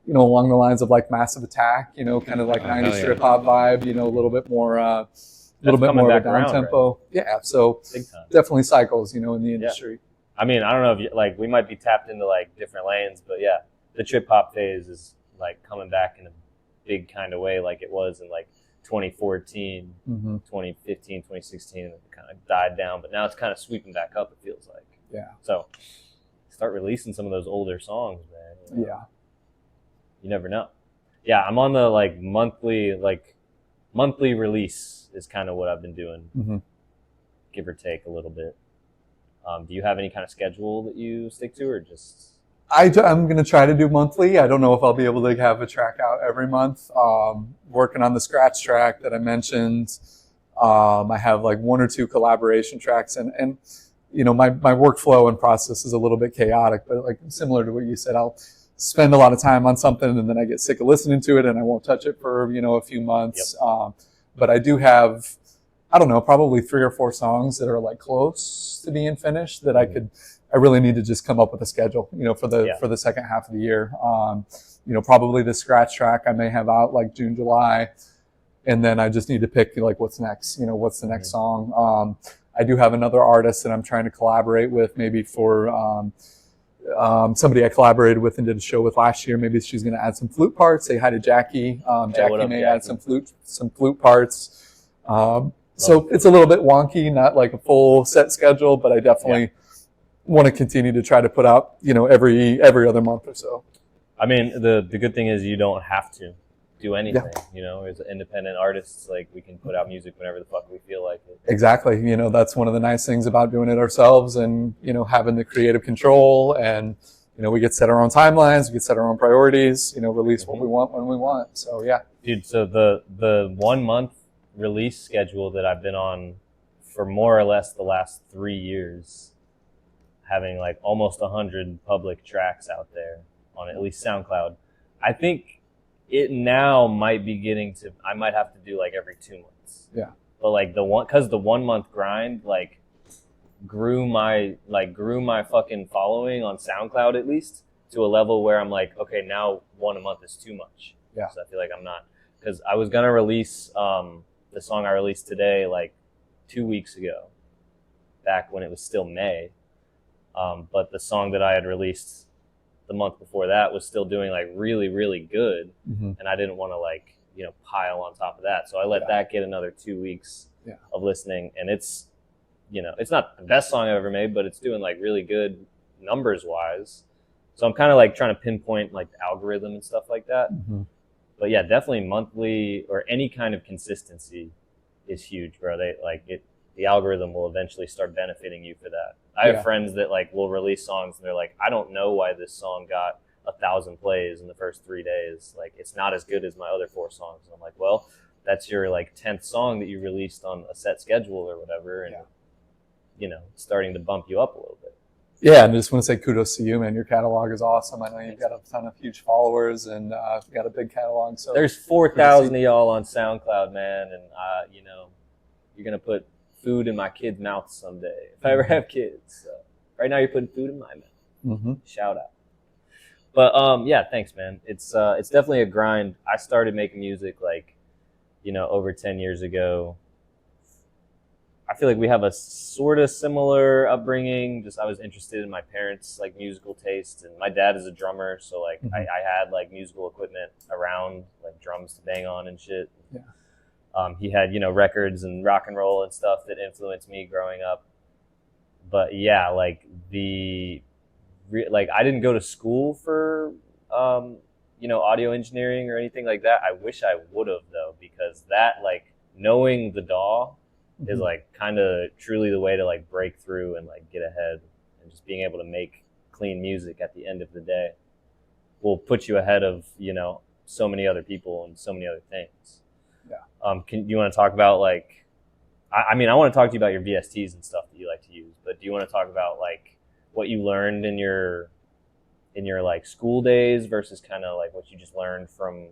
along the lines of like Massive Attack, kind of like 90s trip hop vibe, a little bit more, of a down tempo. Right? Yeah, so definitely cycles, in the industry. Yeah. I mean, I don't know if we might be tapped into like different lanes, but yeah, the trip hop phase is like coming back in a big kind of way, like it was in like 2014, 2015, 2016, it kind of died down, but now it's kind of sweeping back up, it feels like. Yeah. So start releasing some of those older songs, man. Yeah. You never know. Yeah, I'm on the like monthly release is kind of what I've been doing, give or take a little bit. Do you have any kind of schedule that you stick to, or just? I'm going to try to do monthly. I don't know if I'll be able to have a track out every month. Working on the scratch track that I mentioned. I have like 1 or 2 collaboration tracks, and my workflow and process is a little bit chaotic, but like similar to what you said, I'll spend a lot of time on something and then I get sick of listening to it and I won't touch it for, a few months. Yep. But I do have, I don't know, probably 3 or 4 songs that are like close to being finished that I really need to just come up with a schedule, for the second half of the year. Probably the scratch track I may have out like June, July, and then I just need to pick like what's next, what's the next song. I do have another artist that I'm trying to collaborate with, maybe for somebody I collaborated with and did a show with last year. Maybe she's going to add some flute parts. Say hi to Jackie. Jackie may add some flute parts. So it's a little bit wonky, not like a full set schedule, but I definitely want to continue to try to put out, every other month or so. I mean, the good thing is you don't have to do anything, as independent artists, like we can put out music whenever the fuck we feel like it. Exactly. That's one of the nice things about doing it ourselves and, having the creative control and, we get to set our own timelines, we get to set our own priorities, release what we want when we want. So yeah. Dude, so the 1 month release schedule that I've been on for more or less the last 3 years having like almost 100 public tracks out there on at least SoundCloud. I think it now might be getting to, I might have to do like every 2 months. Yeah. But like the 1 month grind like grew my fucking following on SoundCloud at least to a level where I'm like, okay, now 1 a month is too much. Yeah. So I feel like I'm not, because I was gonna release the song I released today like 2 weeks ago, back when it was still May. But the song that I had released the month before that was still doing like really, really good. And I didn't want to like, pile on top of that. So I let that get another 2 weeks of listening. And it's, it's not the best song I've ever made, but it's doing like really good numbers wise. So I'm kind of like trying to pinpoint like the algorithm and stuff like that. But yeah, definitely monthly or any kind of consistency is huge, bro. The algorithm will eventually start benefiting you for that. I have friends that like will release songs and they're like, I don't know why this song got 1,000 plays in the first 3 days. Like, it's not as good as my other 4 songs. And I'm like, well, that's your like 10th song that you released on a set schedule or whatever. And, starting to bump you up a little bit. Yeah, and I just want to say kudos to you, man. Your catalog is awesome. I know you've got a ton of huge followers and you've got a big catalog. So there's 4,000 of y'all on SoundCloud, man. And, you're going to put food in my kids' mouths someday if I ever have kids. So right now you're putting food in my mouth. Shout out. But yeah, thanks, man. It's definitely a grind. I started making music like, over 10 years ago. I feel like we have a sort of similar upbringing. Just I was interested in my parents' like musical taste, and my dad is a drummer, so like I had like musical equipment around, like drums to bang on and shit. He had records and rock and roll and stuff that influenced me growing up. But yeah, like I didn't go to school for audio engineering or anything like that. I wish I would have though, because that like knowing the DAW is like kind of truly the way to like break through and like get ahead, and just being able to make clean music at the end of the day will put you ahead of so many other people and so many other things. Do you want to talk about like I want to talk to you about your VSTs and stuff that you like to use, but do you want to talk about like what you learned in your like school days versus kind of like what you just learned from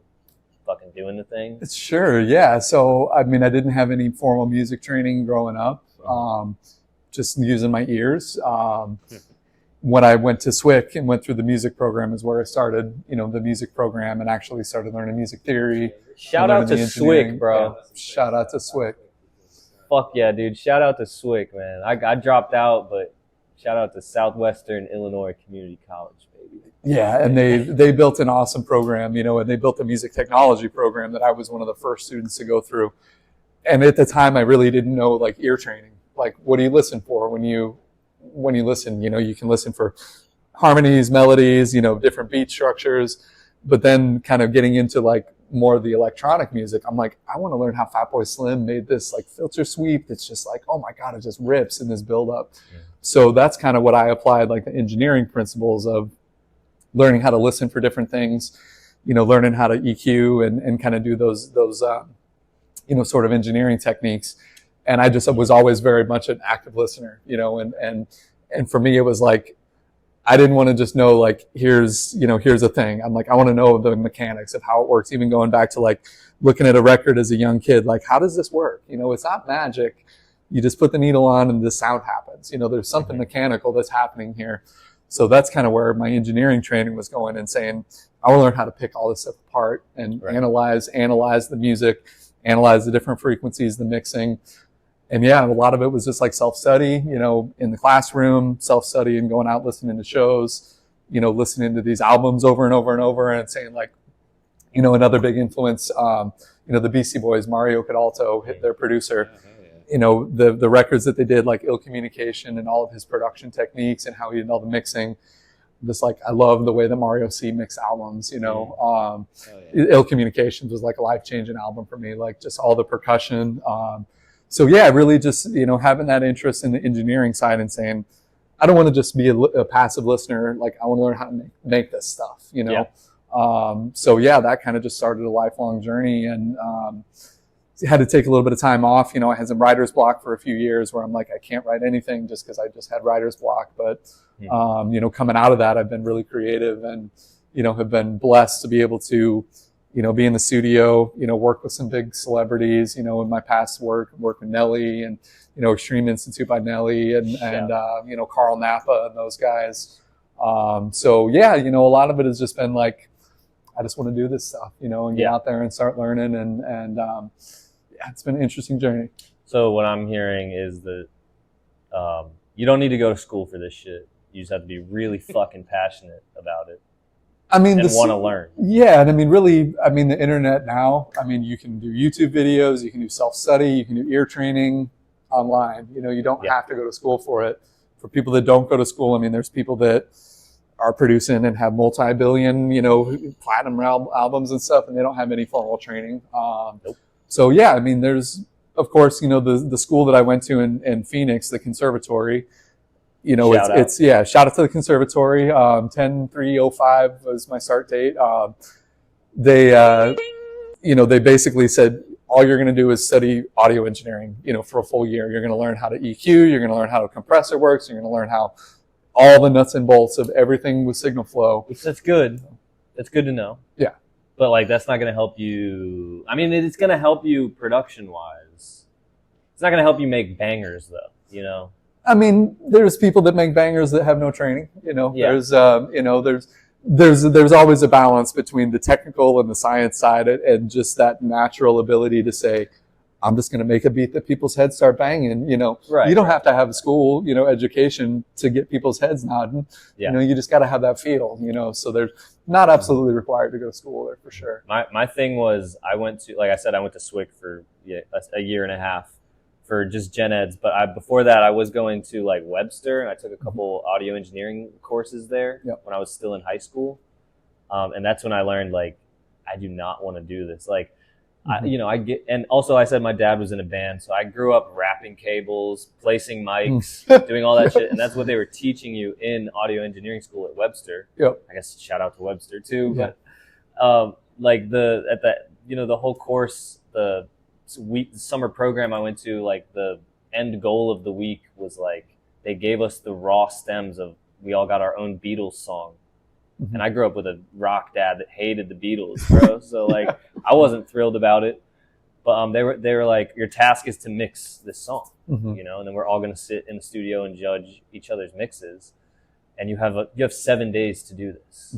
fucking doing the thing? Sure, yeah. So, I didn't have any formal music training growing up, just using my ears. When I went to SWIC and went through the music program is where I started, the music program, and actually started learning music theory. Shout out to SWIC, bro. Yeah, shout out to SWIC. Fuck yeah, dude. Shout out to SWIC, man. I dropped out, but shout out to Southwestern Illinois Community College, baby. Yeah, and they built an awesome program, and they built a music technology program that I was one of the first students to go through. And at the time, I really didn't know like ear training. Like, what do you listen for when you listen? You can listen for harmonies, melodies, different beat structures. But then kind of getting into like more of the electronic music, I'm like, I want to learn how Fatboy Slim made this like filter sweep that's just like, oh my God, it just rips in this build up. So that's kind of what I applied, like the engineering principles of learning how to listen for different things, learning how to EQ and kind of do those sort of engineering techniques. And I just was always very much an active listener, and for me, it was like, I didn't want to just know like, here's a thing. I'm like, I want to know the mechanics of how it works. Even going back to like looking at a record as a young kid, like, how does this work? It's not magic. You just put the needle on and the sound happens. There's something mechanical that's happening here. So that's kind of where my engineering training was going, and saying, I want to learn how to pick all this stuff apart and analyze the music, analyze the different frequencies, the mixing. And yeah, a lot of it was just like self-study, in the classroom, self-study and going out listening to shows, listening to these albums over and over and over, and saying like, another big influence, the Beastie Boys, Mario Cadalto, their producer, the records that they did, like Ill Communication and all of his production techniques and how he did all the mixing. Just like, I love the way that Mario C mixed albums, Ill Communications was like a life-changing album for me, like just all the percussion. So yeah, really just, having that interest in the engineering side and saying, I don't want to just be a passive listener. Like, I want to learn how to make this stuff, So yeah, that kind of just started a lifelong journey. And had to take a little bit of time off. I had some writer's block for a few years where I'm like, I can't write anything just because I just had writer's block. But, coming out of that, I've been really creative and, have been blessed to be able to, be in the studio, work with some big celebrities, in my past work with Nelly and, Extreme Institute by Nelly and Carl Napa and those guys. So yeah, a lot of it has just been like, I just want to do this stuff, and get out there and start learning. And it's been an interesting journey. So what I'm hearing is that you don't need to go to school for this shit. You just have to be really fucking passionate about it. And want to learn. Yeah. And really, the internet now, you can do YouTube videos, you can do self-study, you can do ear training online. You don't have to go to school for it. For people that don't go to school, there's people that are producing and have multi-billion, platinum albums and stuff, and they don't have any formal training. Nope. So yeah, there's, of course, the school that I went to in Phoenix, the conservatory, shout out to the conservatory. 10/3/05 was my start date. They basically said, all you're going to do is study audio engineering, for a full year. You're going to learn how to EQ. You're going to learn how a compressor works. You're going to learn how all the nuts and bolts of everything with signal flow. That's good. That's good to know. Yeah. But that's not going to help you. It's going to help you production wise. It's not going to help you make bangers though, There's people that make bangers that have no training, there's always a balance between the technical and the science side and just that natural ability to say, I'm just going to make a beat that people's heads start banging. Right. You don't have to have a school, education to get people's heads nodding. Yeah. You just got to have that feel, so they're not absolutely required to go to school there for sure. My thing was, I went to SWIC for a year and a half for just gen eds. But before that, I was going to Webster, and I took a couple audio engineering courses there when I was still in high school. And that's when I learned, I do not want to do this. And also I said my dad was in a band, so I grew up wrapping cables, placing mics, doing all that shit, and that's what they were teaching you in audio engineering school at Webster. Yep. I guess shout out to Webster too. Yeah. But the whole course, the summer program I went to, the end goal of the week was they gave us the raw stems of, we all got our own Beatles song. And I grew up with a rock dad that hated the Beatles, bro. So I wasn't thrilled about it. But they were like, your task is to mix this song, and then we're all going to sit in the studio and judge each other's mixes. And you have 7 days to do this,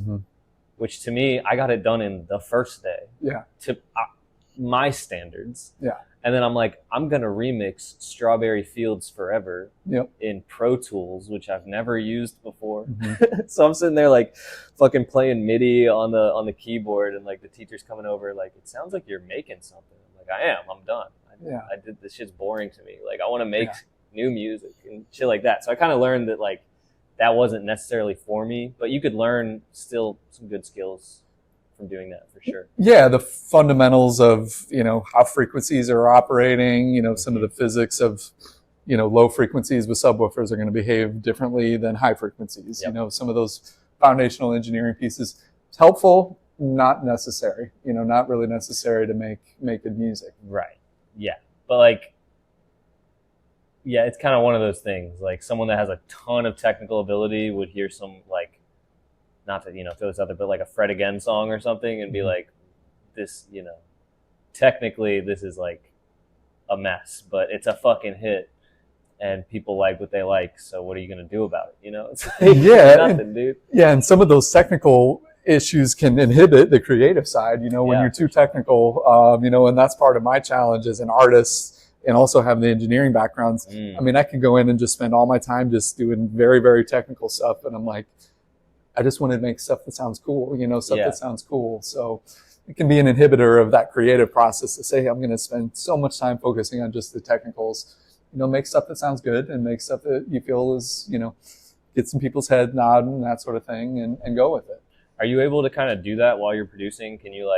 which to me, I got it done in the first day. Yeah. To my standards. Yeah. And then I'm like, I'm going to remix Strawberry Fields Forever in Pro Tools, which I've never used before. So I'm sitting there fucking playing MIDI on the keyboard, and the teacher's coming over it sounds like you're making something. I'm like, I am. I'm done. I did this shit's boring to me. I want to make new music and shit like that. So I kind of learned that that wasn't necessarily for me, but you could learn still some good skills from doing that for sure. Yeah, the fundamentals of how frequencies are operating, some of the physics of low frequencies with subwoofers are going to behave differently than high frequencies. Some of those foundational engineering pieces. It's helpful, not necessary. Not really necessary to make good music. Right. Yeah, but it's kind of one of those things. Someone that has a ton of technical ability would hear some not to throw this out there, but a Fred Again song or something, and be like, this, technically this is a mess, but it's a fucking hit, and people like what they like. So what are you gonna do about it? It's nothing, dude. Yeah, and some of those technical issues can inhibit the creative side. When you're too technical, and that's part of my challenge as an artist, and also having the engineering backgrounds. I can go in and just spend all my time just doing very, very technical stuff, and I'm like, I just want to make stuff that sounds cool, that sounds cool. So it can be an inhibitor of that creative process to say, hey, I'm going to spend so much time focusing on just the technicals, make stuff that sounds good and make stuff that you feel is, get some people's head nodding, that sort of thing, and go with it. Are you able to kind of do that while you're producing? Can you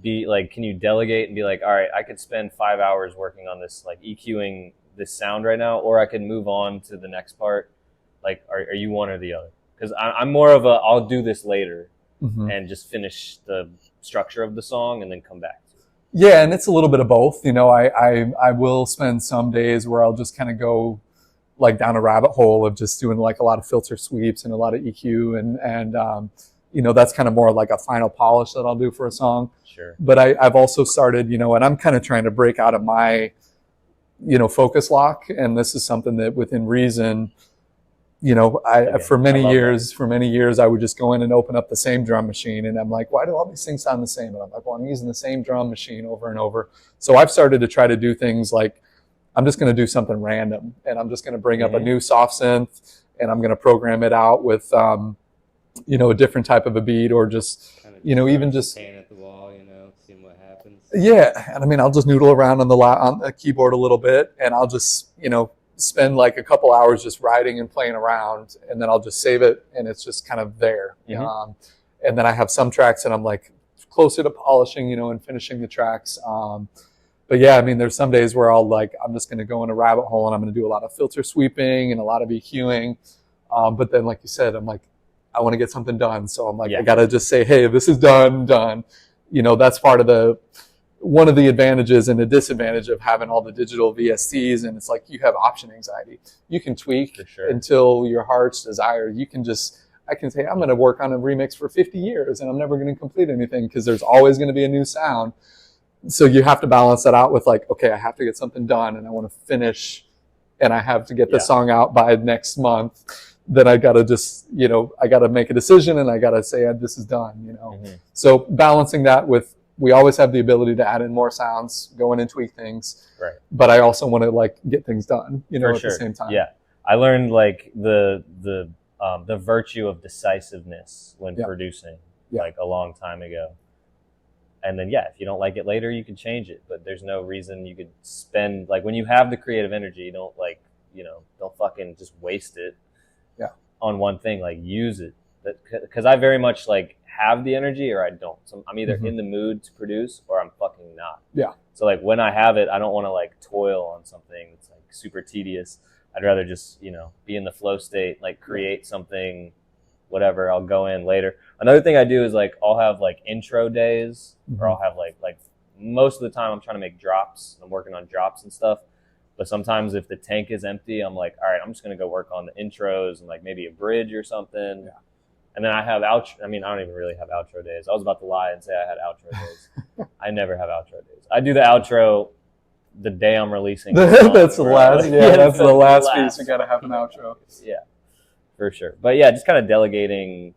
can you delegate and be like, all right, I could spend 5 hours working on this, EQing this sound right now, or I can move on to the next part? Are you one or the other? Because I'm more of I'll do this later and just finish the structure of the song and then come back to it. Yeah, and it's a little bit of both. You know, I will spend some days where I'll just kind of go like down a rabbit hole of just doing like a lot of filter sweeps and a lot of EQ and you know, that's kind of more like a final polish that I'll do for a song. Sure. But I've also started, you know, and I'm kind of trying to break out of my, you know, focus lock. And this is something that within reason, you know, for many years, I would just go in and open up the same drum machine. And I'm like, why do all these things sound the same? And I'm like, well, I'm using the same drum machine over and over. So I've started to try to do things like, I'm just going to do something random and I'm just going to bring up a new soft synth and I'm going to program it out with, you know, a different type of a beat or just, Kind of you know, even just paint at the wall, you know, seeing what happens. yeah. And I mean, I'll just noodle around on the keyboard a little bit and I'll just, you know, spend like a couple hours just writing and playing around and then I'll just save it and it's just kind of there. And then I have some tracks and I'm like closer to polishing, you know, and finishing the tracks. But yeah, I mean, there's some days where I'm just going to go in a rabbit hole and I'm going to do a lot of filter sweeping and a lot of EQing. But then, like you said, I'm like, I want to get something done. So I'm like, I got to just say, hey, this is done. You know, that's part of one of the advantages and the disadvantage of having all the digital VSTs. And it's like, you have option anxiety. You can tweak until your heart's desire. I can say, I'm going to work on a remix for 50 years and I'm never going to complete anything because there's always going to be a new sound. So you have to balance that out with like, okay, I have to get something done and I want to finish and I have to get the song out by next month. Then I got to just, you know, I got to make a decision and I got to say, this is done, you know. So balancing that with, we always have the ability to add in more sounds, go in and tweak things. Right. But I also want to like get things done, you know, at the same time. Yeah. I learned like the virtue of decisiveness when producing like a long time ago. And then, if you don't like it later, you can change it. But there's no reason you could spend, like, when you have the creative energy, you don't, like, you know, don't fucking just waste it on one thing. Like, use it. Because I very much, like, have the energy or I don't. So I'm either in the mood to produce or I'm fucking not. Yeah. So, like, when I have it, I don't want to, like, toil on something that's, like, super tedious. I'd rather just, you know, be in the flow state, like, create something, whatever. I'll go in later. Another thing I do is like I'll have like intro days or I'll have like most of the time I'm trying to make drops. I'm working on drops and stuff. But sometimes if the tank is empty, I'm like, all right, I'm just going to go work on the intros and like maybe a bridge or something. Yeah. And then I have outro. I mean, I don't even really have outro days. I was about to lie and say I had outro days. I never have outro days. I do the outro the day I'm releasing. That's the last. Yeah, that's the last piece. You got to have an outro. Yeah, for sure. But yeah, just kind of delegating,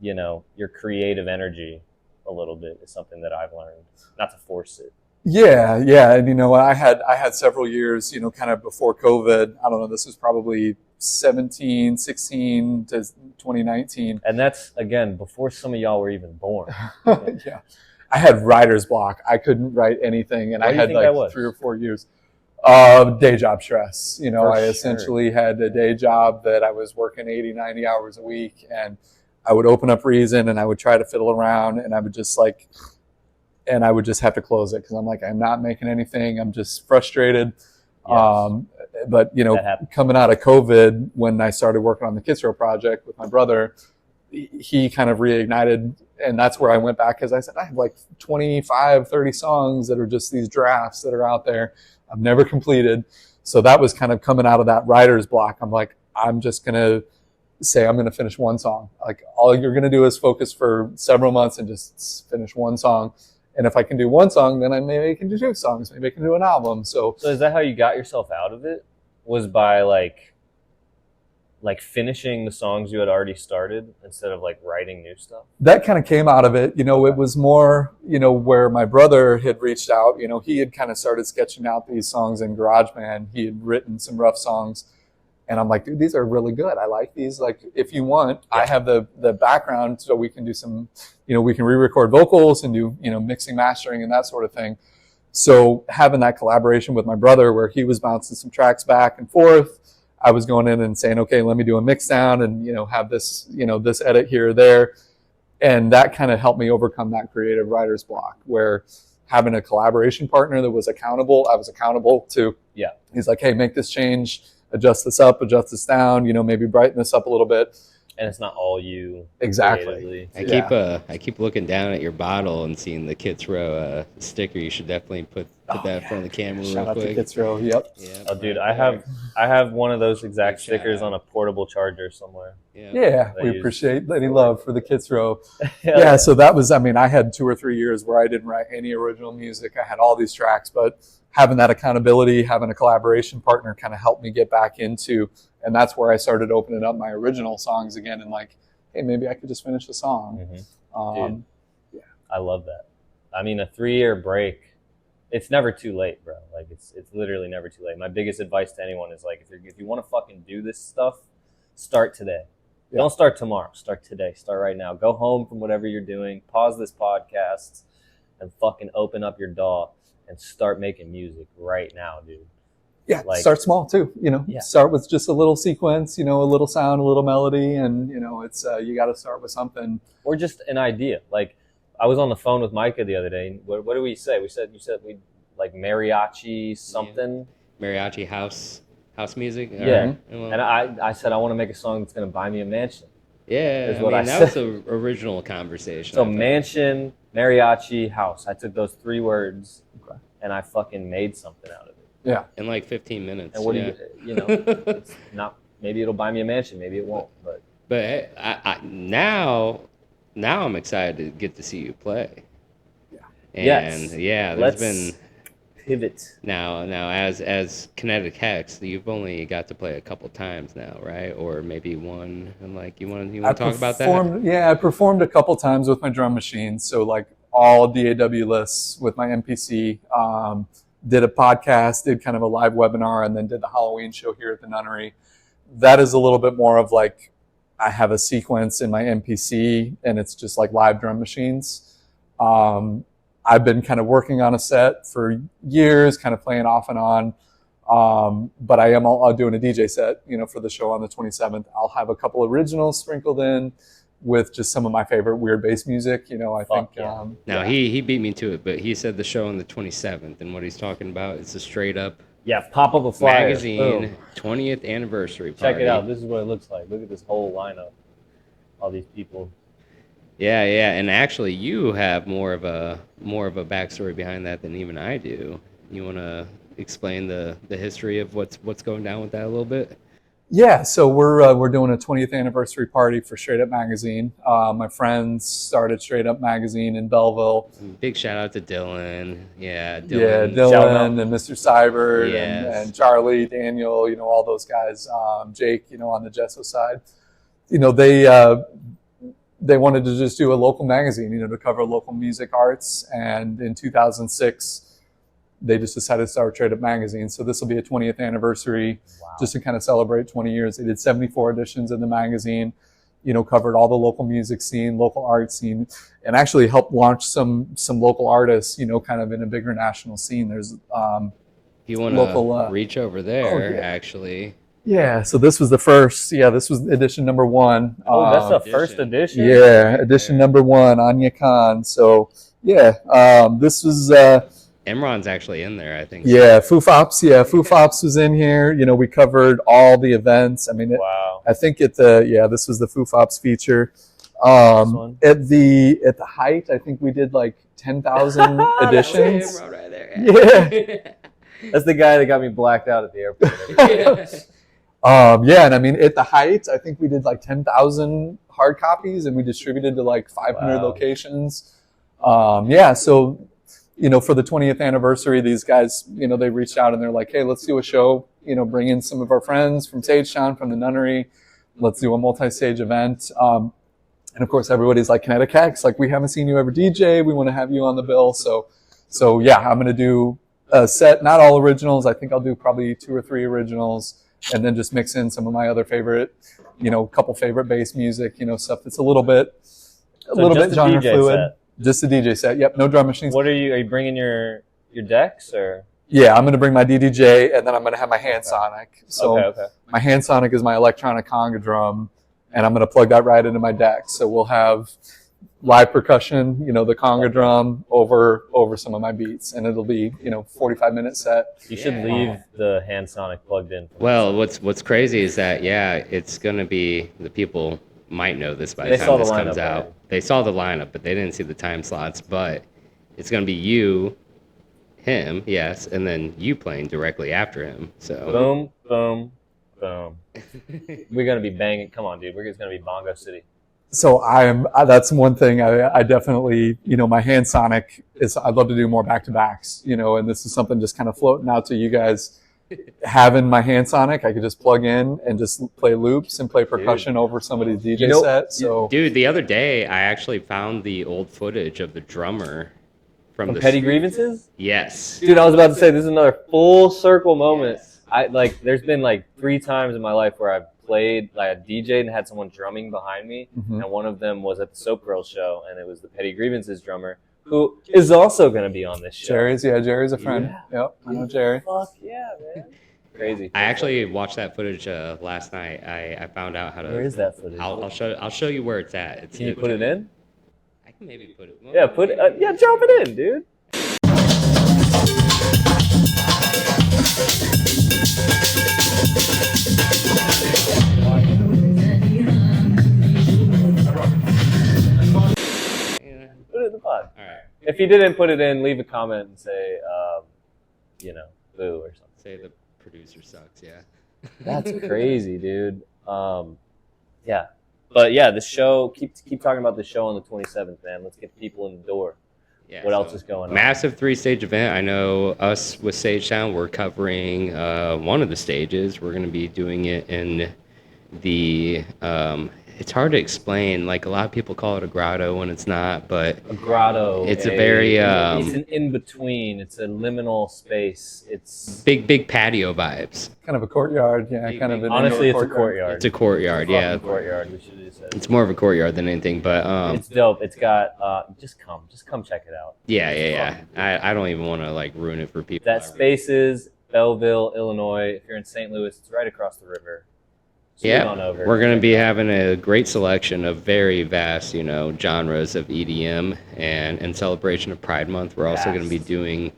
you know, your creative energy a little bit is something that I've learned, not to force it. Yeah. And, you know, I had several years, you know, kind of before COVID. I don't know, this was probably 16 to 2019. And that's, again, before some of y'all were even born. Yeah. I had writer's block. I couldn't write anything. And I had like 3 or 4 years. Day job stress. You know, I essentially had a day job that I was working 80, 90 hours a week. And I would open up Reason and I would try to fiddle around and I would just have to close it because I'm like, I'm not making anything. I'm just frustrated. Yes. But, you know, coming out of COVID, when I started working on the Kids Row project with my brother, he kind of reignited. And that's where I went back because I said, I have like 25, 30 songs that are just these drafts that are out there. I've never completed. So that was kind of coming out of that writer's block. I'm like, I'm just going to say I'm going to finish one song. Like all you're going to do is focus for several months and just finish one song. And if I can do one song, then maybe I can do 2 songs. Maybe I can do an album. So is that how you got yourself out of it? Was by like finishing the songs you had already started instead of like writing new stuff? That kind of came out of it. You know, it was more, you know, where my brother had reached out. You know, he had kind of started sketching out these songs in GarageBand. He had written some rough songs. And I'm like, dude, these are really good. I like these. Like, if you want, I have the background so we can do some, you know, we can re-record vocals and do, you know, mixing, mastering and that sort of thing. So having that collaboration with my brother where he was bouncing some tracks back and forth, I was going in and saying, okay, let me do a mix down and, you know, have this, you know, this edit here or there. And that kind of helped me overcome that creative writer's block where having a collaboration partner that was accountable, I was accountable to. Yeah. He's like, hey, make this change. Adjust this up, adjust this down, you know, maybe brighten this up a little bit. And it's not all you. Exactly. creatively. I keep looking down at your bottle and seeing the Kits Row sticker. You should definitely put that in front of the camera Shout real out quick. to Kits Row. Yep. Yeah, Oh, dude, right I have one of those exact Big shout stickers out. on a portable charger somewhere. Yeah, They we use- appreciate any love for the Kits Row. Hell Yeah, so that was, I mean, I had 2 or 3 years where I didn't write any original music. I had all these tracks, but having that accountability, having a collaboration partner kind of helped me get back into, and that's where I started opening up my original songs again and like, hey, maybe I could just finish the song. Dude, I love that. I mean, a 3-year break, it's never too late, bro. Like it's literally never too late. My biggest advice to anyone is like, if you want to fucking do this stuff, start today. Yeah. Don't start tomorrow. Start today. Start right now. Go home from whatever you're doing. Pause this podcast and fucking open up your DAW and start making music right now, dude. Yeah, Like- start small too, Yeah. Start with just a little sequence, a little sound, a little melody, and, it's, you got to start with something. Or just an idea. Like I was on the phone with Micah the other day. What did we say? You said we like mariachi something. Mariachi house music. Yeah. Well, And I said I want to make a song that's gonna buy me a mansion. yeah, is what I that was said. the original conversation. So I thought. mansion, mariachi, house. I took those 3 words and I fucking made something out of it. Yeah. In like 15 minutes. And what yeah. do you it's not, maybe it'll buy me a mansion, maybe it won't, but But hey, now I'm excited to get to see you play. Yeah. And Yes. yeah, Let's there's been pivot. now as KineticHex, you've only got to play a couple times now, right? Or maybe one. And like you want to talk about that? Yeah, I performed a couple times with my drum machine. So like all DAW lists with my MPC. Did a podcast, did kind of a live webinar, and then did the Halloween show here at the Nunnery. That is a little bit more of like, I have a sequence in my MPC and it's just like live drum machines. I've been kind of working on a set for years, kind of playing off and on. But I am doing a DJ set, for the show on the 27th. I'll have a couple originals sprinkled in with just some of my favorite weird bass music, I think. Yeah. Now he beat me to it, but he said the show on the 27th, and what he's talking about is a straight up Yeah, pop up a flyer. magazine Boom. 20th anniversary party. Check it out. This is what it looks like. Look at this whole lineup. All these people. Yeah, and actually, you have more of a backstory behind that than even I do. You want to explain the history of what's going down with that a little bit? Yeah, so we're doing a 20th anniversary party for Straight Up Magazine. My friends started Straight Up Magazine in Belleville. Big shout out to Dylan. Yeah, Dylan. Yeah, Shout out. Dylan and Mr. Seibert Yes. and Charlie, Daniel, all those guys. Jake, on the Gesso side. They wanted to just do a local magazine, to cover local music arts. And in 2006, they just decided to start Straight Up Magazine. So this will be a 20th anniversary, just to kind of celebrate 20 years. They did 74 editions of the magazine, covered all the local music scene, local art scene, and actually helped launch some local artists, kind of in a bigger national scene. There's You want local, to reach over there, actually. yeah. So this was the first. Yeah, this was edition number 1. Oh, that's the first edition? Yeah, edition number 1, Anya Khan. So yeah, this was. Emron's actually in there, I think. Yeah, Foo Fops. Yeah, Foo Fops was in here. We covered all the events. I mean, Wow. I think this was the Foo Fops feature. one? At the height, I think we did like 10,000 editions. Emron right there. Yeah. That's the guy that got me blacked out at the airport. Yeah, and I mean, at the height, I think we did like 10,000 hard copies, and we distributed to like 500 Wow. locations. Yeah, so for the 20th anniversary, these guys, they reached out and they're like, hey, let's do a show, bring in some of our friends from Sage Town, from the Nunnery. Let's do a multi-stage event. And of course, everybody's like, KineticHex, like, we haven't seen you ever DJ. We want to have you on the bill. So yeah, I'm going to do a set, not all originals. I think I'll do probably 2 or 3 originals, and then just mix in some of my other favorite, couple favorite bass music, stuff that's a little bit just a genre DJ fluid. set. Just a DJ set. Yep, no drum machines. Are you bringing your decks or? Yeah, I'm going to bring my DDJ, and then I'm going to have my hand sonic. So Okay. my hand sonic is my electronic conga drum, and I'm going to plug that right into my deck. So we'll have live percussion, the conga drum over some of my beats, and it'll be 45-minute set. You should leave the hand sonic plugged in. Well, what's crazy is that it's gonna be the people might know this by the They saw time the this comes lineup, out. right? They saw the lineup, but they didn't see the time slots. But it's going to be you, him, yes, and then you playing directly after him. So Boom, boom, boom. We're gonna be banging. Come on, dude. We're just gonna be Bongo City. So that's one thing I definitely, my hand sonic is, I'd love to do more back-to-backs, and this is something just kind of floating out to you guys. Having my hand sonic, I could just plug in and just play loops and play percussion over somebody's DJ set. So, dude, the other day I actually found the old footage of the drummer from the Petty Grievances? Yes. Dude, I was about to say, this is another full circle moment. Yes. There's been like 3 times in my life where I've played, like I DJ'd and had someone drumming behind me, and one of them was at the Soap Girl show, and it was the Petty Grievances drummer, who is also going to be on this show. Jerry's a friend. Yeah. Yep, I know Jerry. Fuck yeah, man. Crazy. I actually watched that footage last night. I found out how to. Where is that footage? I'll show you where it's at. Can you put it in? I can maybe put it. Yeah, drop it in, dude. Put it in the pod. All right. If you didn't put it in, leave a comment and say, boo or something. Say the producer sucks. Yeah. That's crazy, dude. Yeah. But yeah, the show, keep talking about the show on the 27th, man. Let's get people in the door. Yeah, what else is going on? Massive 3-stage event. I know us with Sage Sound, we're covering one of the stages. We're going to be doing it in the, it's hard to explain. Like a lot of people call it a grotto when it's not, but a grotto. It's a very, it's an in-between. It's a liminal space. It's big patio vibes. Kind of a courtyard, yeah. Big, Kind of an honestly, it's indoor a courtyard. It's a courtyard, yeah. Courtyard. We should have said. It's more of a courtyard than anything, but it's dope. It's got just come check it out. Yeah. I don't even want to like ruin it for people. That space is Belleville, Illinois. If you're in St. Louis, it's right across the river. Yeah, we're going to be having a great selection of very vast, genres of EDM, and in celebration of Pride Month, we're also going to be doing,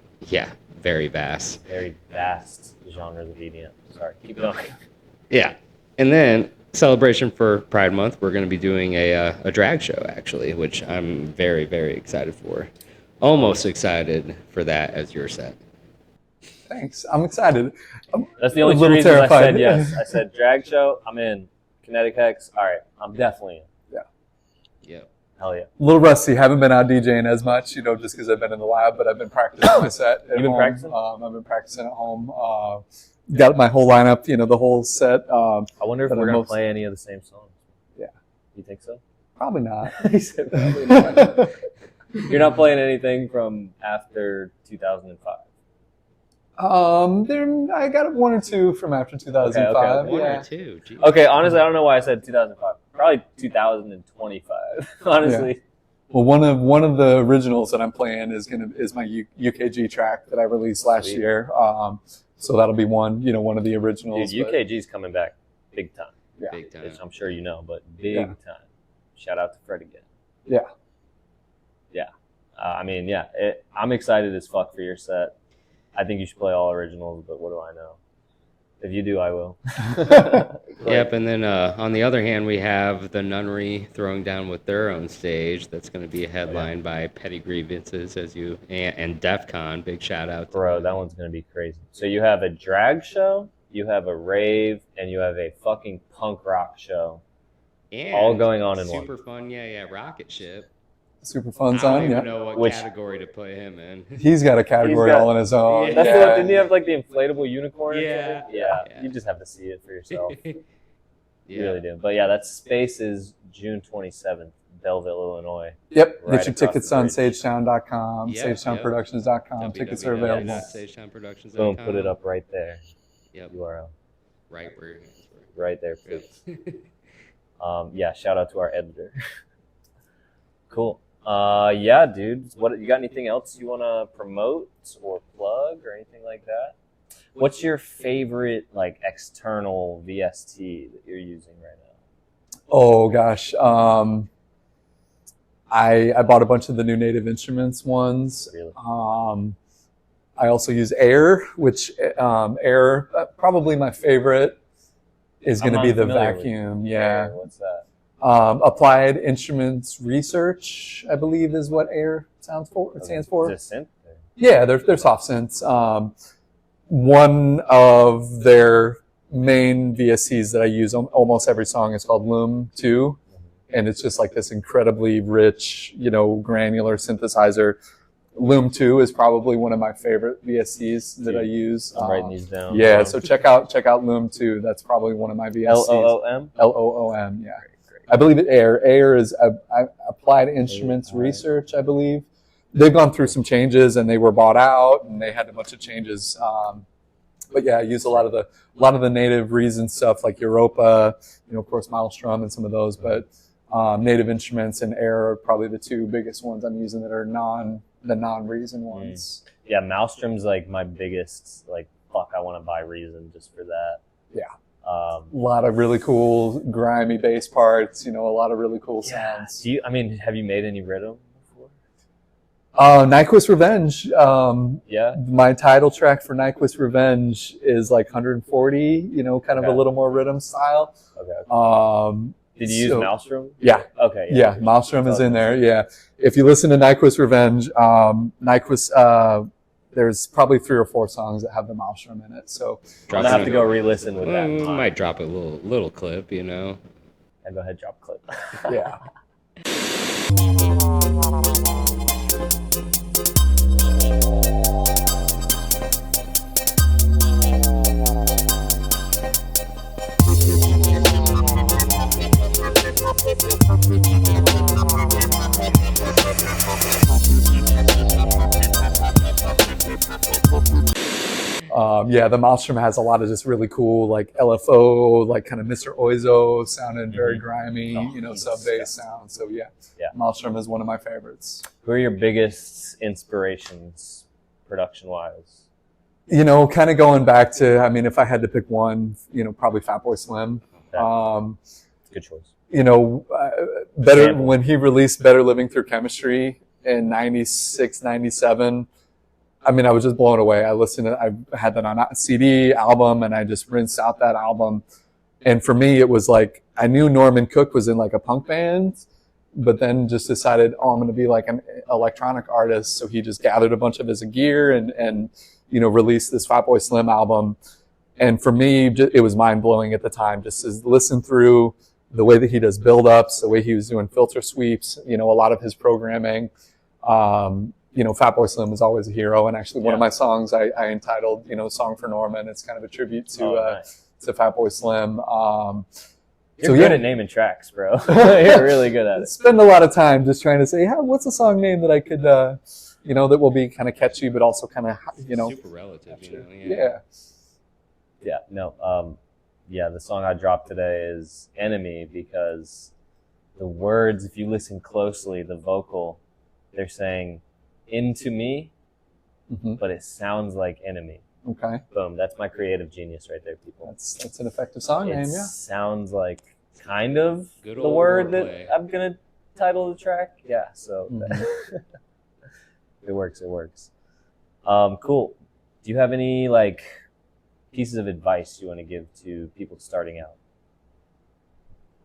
very vast. Very vast genres of EDM. Sorry, keep going. Yeah, and then celebration for Pride Month, we're going to be doing a drag show, actually, which I'm very, very excited for. Almost excited for that as your set. Thanks. I'm excited. That's the only two reasons I said yes. I said drag show, I'm in. KineticHex, all right, I'm definitely in. Yeah. Yep. Hell yeah. A little rusty. Haven't been out DJing as much, just because I've been in the lab, but I've been practicing my set at home. You've been practicing? I've been practicing at home. Got my whole lineup, the whole set. I wonder if we're going to play any of the same songs. Yeah. You think so? Probably not. He said probably not. You're not playing anything from after 2005? I got 1 or 2 from after 2005. Okay. One or two. Geez. Okay, honestly, I don't know why I said 2005. Probably 2025. Honestly. Yeah. Well, one of the originals that I'm playing is my UKG track that I released last year. So that'll be one of the originals. Dude, UKG's coming back big time. Yeah. Big time. Which I'm sure you know, but big time. Shout out to Fred again. Yeah. Yeah. I'm excited as fuck for your set. I think you should play all originals, but what do I know? If you do, I will. Yep, and then on the other hand, we have the Nunnery throwing down with their own stage. That's going to be headlined by Petty Grievances and DEF CON. Big shout out. Bro, that one's going to be crazy. So you have a drag show, you have a rave, and you have a fucking punk rock show. And all going on in one. Super fun, Rocket Ship. Super fun I song, don't even know what category to put him in. He's got a category all on his own. Yeah. That's the one, didn't he have like the inflatable unicorn? Yeah. Yeah. You just have to see it for yourself. Yeah. You really do. But yeah, that space is June 27th, Belleville, Illinois. Yep. Right Get your tickets on SageSound.com, Yep, SageSoundProductions.com. Tickets are available. www.sagesoundproductions.com. Boom, put it up right there. Yep. URL. Right where your hands were. Right there, please. Shout out to our editor. Cool. Yeah, dude. What you got? Anything else you want to promote or plug or anything like that? What's your favorite like external VST that you're using right now? Oh gosh, I bought a bunch of the new Native Instruments ones. Really? I also use Air, which Air probably my favorite is going to be the vacuum. Yeah. What's that? Applied Instruments Research, I believe, is what AIR stands for. It stands for. Is it synth? Yeah, they're soft synths. One of their main VSCs that I use on almost every song is called Loom 2, and it's just like this incredibly rich, granular synthesizer. Loom 2 is probably one of my favorite VSCs that I use. I'm writing these down. Yeah, so check out Loom 2. That's probably one of my VSCs. LOOM? LOOM, yeah. Great. I believe it AIR. AIR is Applied Instruments Research, I believe. They've gone through some changes, and they were bought out, and they had a bunch of changes. But yeah, I use a lot of the native Reason stuff like iDROPPA, of course Maelstrom and some of those. But Native Instruments and AIR are probably the two biggest ones I'm using that are non-Reason ones. Yeah, Maelstrom's like my biggest fuck. I want to buy Reason just for that. Yeah. A lot of really cool grimy bass parts. A lot of really cool sounds. Have you made any rhythm? Nyquist Revenge. Yeah. My title track for Nyquist Revenge is like 140, kind of a little more rhythm style. Okay. Did you use Maelstrom? Yeah. Okay. Yeah, Maelstrom is in there. Yeah. If you listen to Nyquist Revenge, Nyquist, there's probably 3 or 4 songs that have the Maelstrom in it. So I'm gonna have to go re-listen with that. We might drop a little clip, And go ahead, drop clip. Yeah. The Maelstrom has a lot of just really cool, like LFO, like kind of Mr. Oizo sounding very grimy, sub bass sound. So yeah, Maelstrom is one of my favorites. Who are your biggest inspirations, production wise? Kind of going back to, if I had to pick one, probably Fatboy Slim. Good choice. When he released Better Living Through Chemistry in 96, 97, I was just blown away. I had that on a CD album, and I just rinsed out that album. And for me, it was like, I knew Norman Cook was in like a punk band, but then just decided, I'm going to be like an electronic artist. So he just gathered a bunch of his gear and released this Fatboy Slim album. And for me, it was mind blowing at the time, just to listen through the way that he does build-ups, the way he was doing filter sweeps, a lot of his programming. Fatboy Slim is always a hero, and actually one of my songs I entitled, Song for Norman. It's kind of a tribute to Fatboy Slim. You're good at naming tracks, bro. You're really good at it. Spend a lot of time just trying to say, what's a song name that I could, that will be kind of catchy, but also kind of, super relative, Yeah. Yeah, no, the song I dropped today is Enemy, because the words, if you listen closely, the vocal, they're saying into me, but it sounds like enemy. Okay. Boom. That's my creative genius right there, people. That's an effective song name, yeah. Sounds like kind of Good the old word wordplay. that I'm going to title the track. Yeah, so it works. Cool. Do you have any pieces of advice you want to give to people starting out?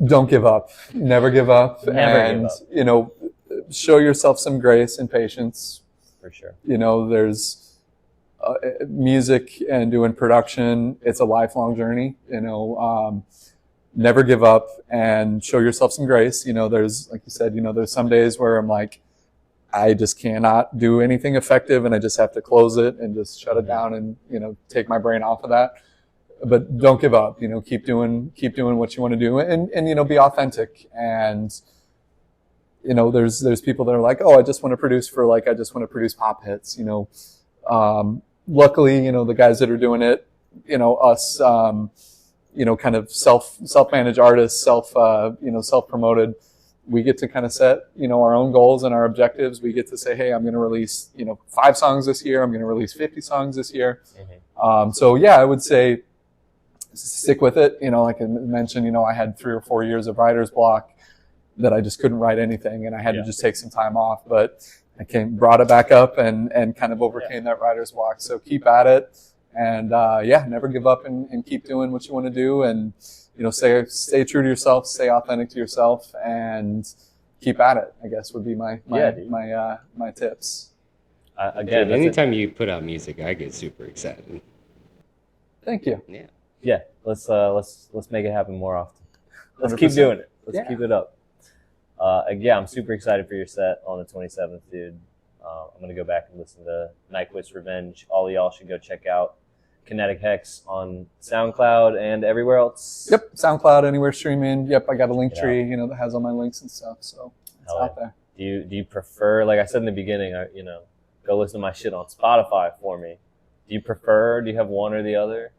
Don't give up. Never give up. Never give up. Show yourself some grace and patience. For sure. There's music and doing production. It's a lifelong journey. Never give up and show yourself some grace. There's, like you said, there's some days where I'm like, I just cannot do anything effective, and I just have to close it and just shut it down and take my brain off of that. But don't give up. Keep doing what you want to do, and be authentic. And there's people that are like, I just want to produce pop hits. Luckily, the guys that are doing it, us, kind of self-managed artists, self-promoted. We get to kind of set, our own goals and our objectives. We get to say, hey, I'm going to release, 5 songs this year. I'm going to release 50 songs this year. So yeah, I would say stick with it. Like I mentioned, I had 3 or 4 years of writer's block that I just couldn't write anything, and I had to just take some time off. But I brought it back up and kind of overcame that writer's block. So keep at it, and never give up and keep doing what you want to do. And stay true to yourself, stay authentic to yourself, and keep at it, I guess would be my tips. Again, Dude, anytime you put out music, I get super excited. Thank you. Yeah, let's make it happen more often. Let's 100%. keep doing it. Let's Yeah. keep it up. Again, I'm super excited for your set on the 27th, dude. I'm gonna go back and listen to Nyquist's Revenge. All of y'all should go check out KineticHex on SoundCloud and everywhere else. Yep, SoundCloud, anywhere streaming. Yep, I got a link tree, that has all my links and stuff, so it's Hell out yeah. there. Do you prefer, like I said in the beginning, go listen to my shit on Spotify for me. Do you have one or the other?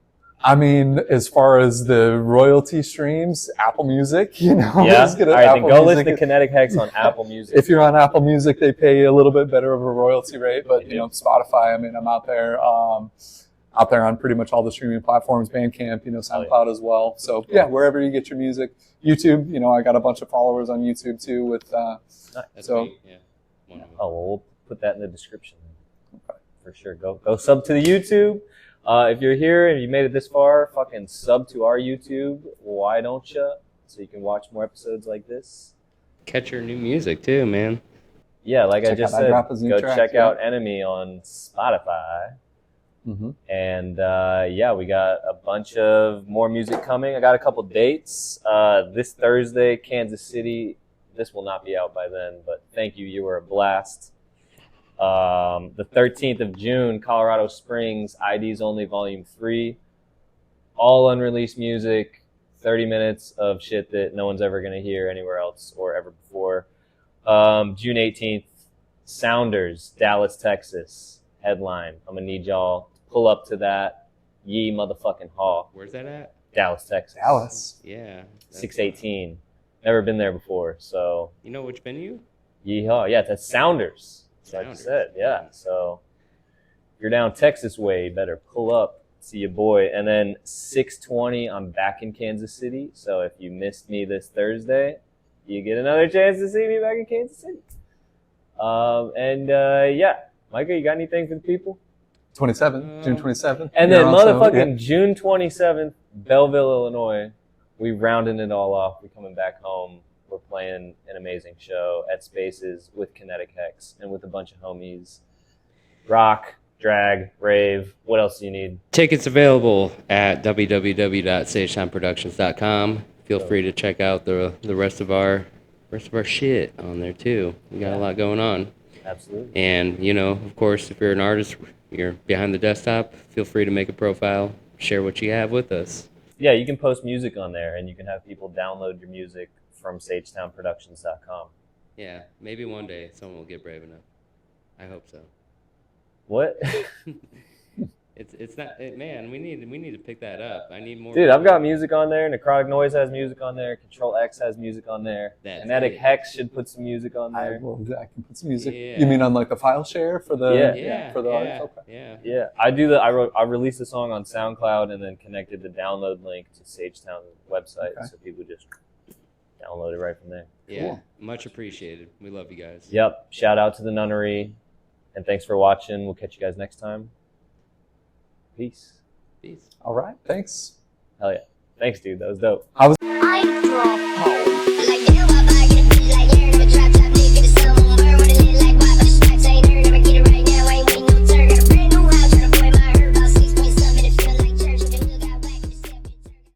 I mean, as far as the royalty streams, Apple Music, Yeah. All right, then go listen to KineticHex on Apple Music. If you're on Apple Music, they pay a little bit better of a royalty rate, but Spotify, I mean, I'm out there on pretty much all the streaming platforms, Bandcamp, SoundCloud as well. So yeah, wherever you get your music. YouTube, I got a bunch of followers on YouTube too with That's so me. Yeah. One of them. Oh, well, we'll put that in the description. Okay. For sure. Go sub to the YouTube. If you're here and you made it this far, fucking sub to our YouTube. Why don't you? So you can watch more episodes like this. Catch your new music too, man. Yeah, like I Check just out said, iDROPPA's new go track, check yeah. out Enemy on Spotify. Mm-hmm. And we got a bunch of more music coming. I got a couple dates. This Thursday, Kansas City. This will not be out by then, but thank you. You were a blast. The 13th of June, Colorado Springs, IDs Only Volume 3. All unreleased music, 30 minutes of shit that no one's ever going to hear anywhere else or ever before. June 18th, Sounders, Dallas, Texas, headline. I'm going to need y'all to pull up to that ye motherfucking hall. Where's that at? Dallas, Texas. Dallas. Yeah. 618. Never been there before, so You know which venue? yeehaw. Yeah, that's Sounders. Like I Sounders. said, yeah. So if you're down Texas way, you better pull up, see your boy. And then 620, I'm back in Kansas City. So if you missed me this Thursday, you get another chance to see me back in Kansas City. Micah, you got anything for the people? 27th, June 27th. And then You're also- motherfucking June 27th, Belleville, Illinois. We rounding it all off. We're coming back home. We're playing an amazing show at Spaces with KineticHex and with a bunch of homies. Rock, drag, rave. What else do you need? Tickets available at www.sagetimeproductions.com. Feel free to check out the rest of our shit on there too. We got a lot going on. Absolutely. And of course, if you're an artist, you're behind the desktop, feel free to make a profile, share what you have with us. Yeah, you can post music on there, and you can have people download your music from sagetownproductions.com. Yeah, maybe one day someone will get brave enough. I hope so. What? It's not, man. We need to pick that up. I need more. Dude, I've got music on there. Necrotic Noise has music on there. Control X has music on there. That's KineticHex should put some music on I there. can put some music. Yeah. You mean on like the file share for the Yeah, for the yeah, artist? Okay. yeah. Yeah, I released the song on SoundCloud and then connected the download link to Sagetown website, Okay. so people just download it right from there. Yeah, Cool. much appreciated. We love you guys. Yep. Shout out to the Nunnery, and thanks for watching. We'll catch you guys next time. Peace. Peace. All right. Thanks. Hell yeah. Thanks, dude. That was dope. iDROPPA.